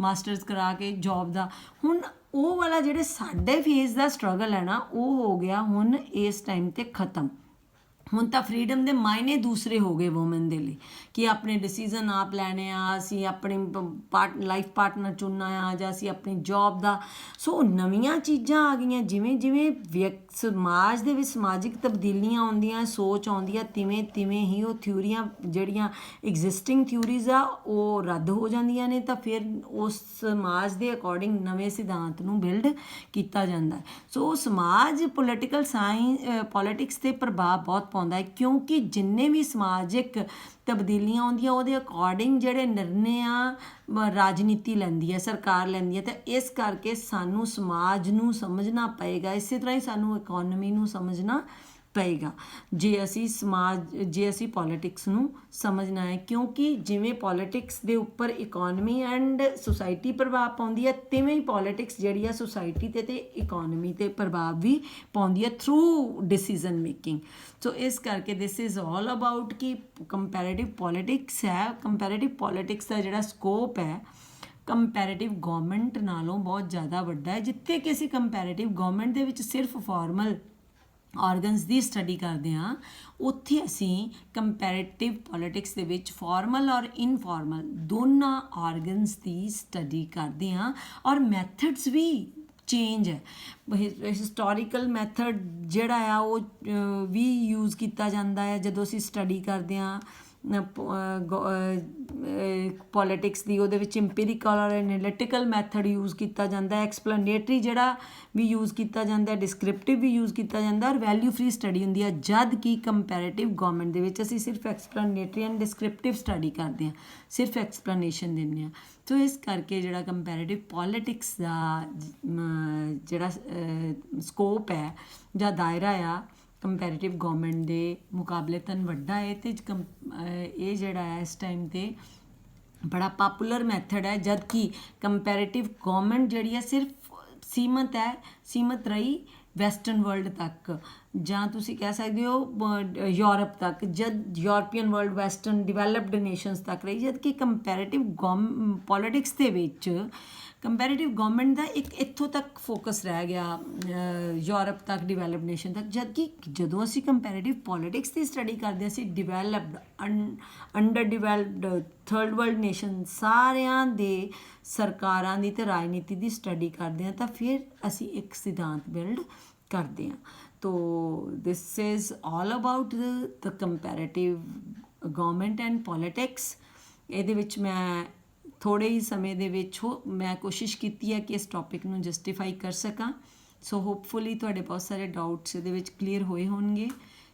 ਮਾਸਟਰਸ ਕਰਾ ਕੇ ਜੋਬ ਦਾ। ਹੁਣ ਉਹ ਵਾਲਾ ਜਿਹੜੇ ਸਾਡੇ ਫੇਸ ਦਾ ਸਟਰਗਲ ਹੈ ਨਾ, ਉਹ ਹੋ ਗਿਆ ਹੁਣ ਇਸ ਟਾਈਮ 'ਤੇ ਖ਼ਤਮ। ਹੁਣ ਤਾਂ ਫਰੀडम ਦੇ ਮਾਇਨੇ ਦੂਸਰੇ ਹੋ ਗਏ ਵੂਮਨ ਦੇ ਲਈ ਕਿ ਆਪਣੇ ਡਿਸੀਜਨ ਆਪ ਲੈਣੇ ਆ, ਅਸੀਂ ਆਪਣੀ ਲਾਈਫ ਪਾਰਟਨਰ ਚੁਣਨਾ ਆ, ਜਾਂ ਅਸੀਂ ਆਪਣੀ ਜੌਬ ਦਾ। ਸੋ ਨਵੀਆਂ ਚੀਜ਼ਾਂ ਆ ਗਈਆਂ, ਜਿਵੇਂ ਜਿਵੇਂ ਸਮਾਜ ਦੇ ਵਿੱਚ ਸਮਾਜਿਕ ਤਬਦੀਲੀਆਂ ਆਉਂਦੀਆਂ, ਸੋਚ ਆਉਂਦੀ ਆ, ਤਿਵੇਂ ਤਿਵੇਂ ਹੀ ਉਹ ਥਿਊਰੀਆਂ ਜਿਹੜੀਆਂ ਐਗਜ਼ਿਸਟਿੰਗ ਥਿਊਰੀਜ਼ ਆ ਉਹ ਰੱਦ ਹੋ ਜਾਂਦੀਆਂ ਨੇ, ਤਾਂ ਫਿਰ ਉਸ ਸਮਾਜ ਦੇ ਅਕੋਰਡਿੰਗ ਨਵੇਂ ਸਿਧਾਂਤ ਨੂੰ ਬਿਲਡ ਕੀਤਾ ਜਾਂਦਾ। ਸੋ ਸਮਾਜ ਪੋਲੀਟਿਕਸ 'ਤੇ ਪ੍ਰਭਾਵ ਬਹੁਤ ਪਾਉਂਦਾ ਹੈ, ਕਿਉਂਕਿ ਜਿੰਨੇ ਵੀ ਸਮਾਜਿਕ ਤਬਦੀਲੀਆਂ ਆਉਂਦੀਆਂ ਉਹਦੇ ਅਕੋਰਡਿੰਗ ਜਿਹੜੇ ਨਿਰਣੇ ਆ ਰਾਜਨੀਤੀ ਲੈਂਦੀ ਹੈ, ਸਰਕਾਰ ਲੈਂਦੀ ਹੈ। ਤਾਂ ਇਸ ਕਰਕੇ ਸਾਨੂੰ ਸਮਾਜ ਨੂੰ ਸਮਝਣਾ ਪਏਗਾ, ਇਸੇ ਤਰ੍ਹਾਂ ਹੀ ਸਾਨੂੰ ਇਕੋਨਮੀ ਨੂੰ ਸਮਝਣਾ ਪਏਗਾ ਜੇ ਅਸੀਂ ਪੋਲੀਟਿਕਸ ਨੂੰ ਸਮਝਣਾ ਹੈ, ਕਿਉਂਕਿ ਜਿਵੇਂ ਪੋਲੀਟਿਕਸ ਦੇ ਉੱਪਰ ਇਕੋਨਮੀ ਐਂਡ ਸੁਸਾਇਟੀ ਪ੍ਰਭਾਵ ਪਾਉਂਦੀ ਹੈ, ਤਿਵੇਂ ਹੀ ਪੋਲੀਟਿਕਸ ਜਿਹੜੀ ਆ ਸੁਸਾਇਟੀ 'ਤੇ ਇਕੋਨਮੀ 'ਤੇ ਪ੍ਰਭਾਵ ਵੀ ਪਾਉਂਦੀ ਹੈ ਥਰੂ ਡਿਸੀਜ਼ਨ ਮੇਕਿੰਗ। ਸੋ ਇਸ ਕਰਕੇ ਦਿਸ ਇਜ਼ ਆਲ ਅਬਾਊਟ ਕਿ ਕੰਪੈਰੇਟਿਵ ਪੋਲੀਟਿਕਸ ਹੈ। ਕੰਪੈਰੇਟਿਵ ਪੋਲੀਟਿਕਸ ਦਾ ਜਿਹੜਾ ਸਕੋਪ ਹੈ ਕੰਪੈਰੇਟਿਵ ਗੌਰਮੈਂਟ ਨਾਲੋਂ ਬਹੁਤ ਜ਼ਿਆਦਾ ਵੱਡਾ ਹੈ, ਜਿੱਥੇ ਕਿ ਅਸੀਂ ਕੰਪੈਰੇਟਿਵ ਗੌਰਮੈਂਟ ਦੇ ਵਿੱਚ ਸਿਰਫ ਫਾਰਮਲ ਆਰਗਨਸ ਦੀ ਸਟੱਡੀ ਕਰਦੇ ਹਾਂ, ਉੱਥੇ ਅਸੀਂ ਕੰਪੈਰੇਟਿਵ ਪੋਲੀਟਿਕਸ ਦੇ ਵਿੱਚ ਫਾਰਮਲ ਔਰ ਇਨਫਾਰਮਲ ਦੋਨਾਂ ਆਰਗਨਸ ਦੀ ਸਟੱਡੀ ਕਰਦੇ ਹਾਂ, ਔਰ ਮੈਥਡਸ ਵੀ ਚੇਂਜ ਹੈ। ਹਿਸਟੋਰੀਕਲ ਮੈਥਡ ਜਿਹੜਾ ਆ ਉਹ ਵੀ ਯੂਜ਼ ਕੀਤਾ ਜਾਂਦਾ ਹੈ ਜਦੋਂ ਅਸੀਂ ਸਟੱਡੀ ਕਰਦੇ ਹਾਂ ਪੋਲੀਟਿਕਸ ਦੀ। ਉਹਦੇ ਵਿੱਚ ਇੰਪੀਰੀਕਲ ਔਰ ਐਨਾਲਿਟੀਕਲ ਮੈਥਡ ਯੂਜ਼ ਕੀਤਾ ਜਾਂਦਾ, ਐਕਸਪਲੇਨੇਟਰੀ ਜਿਹੜਾ ਵੀ ਯੂਜ਼ ਕੀਤਾ ਜਾਂਦਾ, ਡਿਸਕ੍ਰਿਪਟਿਵ ਵੀ ਯੂਜ਼ ਕੀਤਾ ਜਾਂਦਾ, ਔਰ ਵੈਲਿਊ ਫਰੀ ਸਟੱਡੀ ਹੁੰਦੀ ਹੈ। ਜਦ ਕਿ ਕੰਪੈਰੇਟਿਵ ਗੌਰਮੈਂਟ ਦੇ ਵਿੱਚ ਅਸੀਂ ਸਿਰਫ ਐਕਸਪਲੇਨੇਟਰੀ ਐਂਡ ਡਿਸਕ੍ਰਿਪਟਿਵ ਸਟੱਡੀ ਕਰਦੇ ਹਾਂ, ਸਿਰਫ ਐਕਸਪਲੇਨੇਸ਼ਨ ਦਿੰਦੇ ਹਾਂ। ਸੋ ਇਸ ਕਰਕੇ ਜਿਹੜਾ ਕੰਪੈਰੇਟਿਵ ਪੋਲੀਟਿਕਸ ਦਾ ਜਿਹੜਾ ਸਕੋਪ ਹੈ ਜਾਂ ਦਾਇਰਾ ਆ ਕੰਪੈਰੇਟਿਵ ਗੌਰਮੈਂਟ ਦੇ ਮੁਕਾਬਲਤਨ ਵੱਡਾ ਹੈ, ਅਤੇ ਇਹ ਜਿਹੜਾ ਹੈ ਇਸ ਟਾਈਮ 'ਤੇ ਬੜਾ ਪਾਪੂਲਰ ਮੈਥਡ ਹੈ। ਜਦ ਕਿ ਕੰਪੈਰੇਟਿਵ ਗੌਰਮੈਂਟ ਜਿਹੜੀ ਹੈ ਸਿਰਫ ਸੀਮਤ ਰਹੀ ਵੈਸਟਰਨ ਵਰਲਡ ਤੱਕ, ਜਾਂ ਤੁਸੀਂ ਕਹਿ ਸਕਦੇ ਹੋ ਯੂਰਪ ਤੱਕ, ਜਦ European world western developed nations ਤੱਕ ਰਹੀ। ਜਦ ਕਿ ਕੰਪੈਰੇਟਿਵ ਪੋਲੀਟਿਕਸ ਦੇ ਵਿੱਚ ਕੰਪੈਰੇਟਿਵ ਗੌਰਮੈਂਟ ਦਾ ਇੱਕ ਇੱਥੋਂ ਤੱਕ ਫੋਕਸ ਰਹਿ ਗਿਆ ਯੂਰਪ ਤੱਕ, ਡਿਵੈਲਪਡ ਨੇਸ਼ਨ ਤੱਕ। ਜਦ ਕਿ ਜਦੋਂ ਅਸੀਂ ਕੰਪੈਰੇਟਿਵ ਪੋਲੀਟਿਕਸ ਦੀ ਸਟੱਡੀ ਕਰਦੇ ਅਸੀਂ developed, under developed, third world nation ਸਾਰਿਆਂ ਦੇ ਸਰਕਾਰਾਂ ਦੀ ਅਤੇ ਰਾਜਨੀਤੀ ਦੀ ਸਟੱਡੀ ਕਰਦੇ ਹਾਂ, ਤਾਂ ਫਿਰ ਅਸੀਂ ਇੱਕ ਸਿਧਾਂਤ ਬਿਲਡ ਕਰਦੇ ਹਾਂ। ਤੋ this is all about the comparative government and politics. ਇਹਦੇ ਵਿੱਚ ਮੈਂ ਥੋੜ੍ਹੇ ਹੀ ਸਮੇਂ ਦੇ ਵਿੱਚ ਮੈਂ ਕੋਸ਼ਿਸ਼ ਕੀਤੀ ਹੈ ਕਿ ਇਸ ਟੌਪਿਕ ਨੂੰ ਜਸਟੀਫਾਈ ਕਰ ਸਕਾਂ। ਸੋ ਹੋਪਫੁਲੀ ਤੁਹਾਡੇ ਬਹੁਤ ਸਾਰੇ ਡਾਊਟਸ ਇਹਦੇ ਵਿੱਚ ਕਲੀਅਰ ਹੋਏ ਹੋਣਗੇ।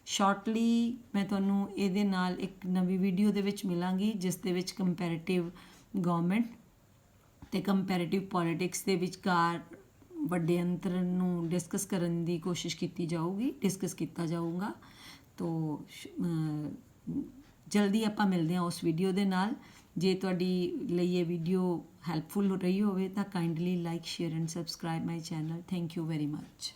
ਸ਼ਾਰਟਲੀ ਮੈਂ ਤੁਹਾਨੂੰ ਇਹਦੇ ਨਾਲ ਇੱਕ ਨਵੀਂ ਵੀਡੀਓ ਦੇ ਵਿੱਚ ਮਿਲਾਂਗੀ, ਜਿਸ ਦੇ ਵਿੱਚ ਕੰਪੈਰੇਟਿਵ ਗੌਰਮੈਂਟ ਅਤੇ ਕੰਪੈਰੇਟਿਵ ਪੋਲੀਟਿਕਸ ਦੇ ਵਿਚਕਾਰ ਵੱਡੇ ਅੰਤਰ ਨੂੰ ਡਿਸਕਸ ਕਰਨ ਦੀ ਕੋਸ਼ਿਸ਼ ਡਿਸਕਸ ਕੀਤਾ ਜਾਊਗਾ। ਤੋ ਜਲਦੀ ਆਪਾਂ ਮਿਲਦੇ ਹਾਂ ਉਸ ਵੀਡੀਓ ਦੇ ਨਾਲ। ਜੇ ਤੁਹਾਡੀ ਲਈ ਇਹ ਵੀਡੀਓ ਹੈਲਪਫੁਲ ਰਹੀ ਹੋਵੇ ਤਾਂ kindly like, share and subscribe my channel. Thank you very much.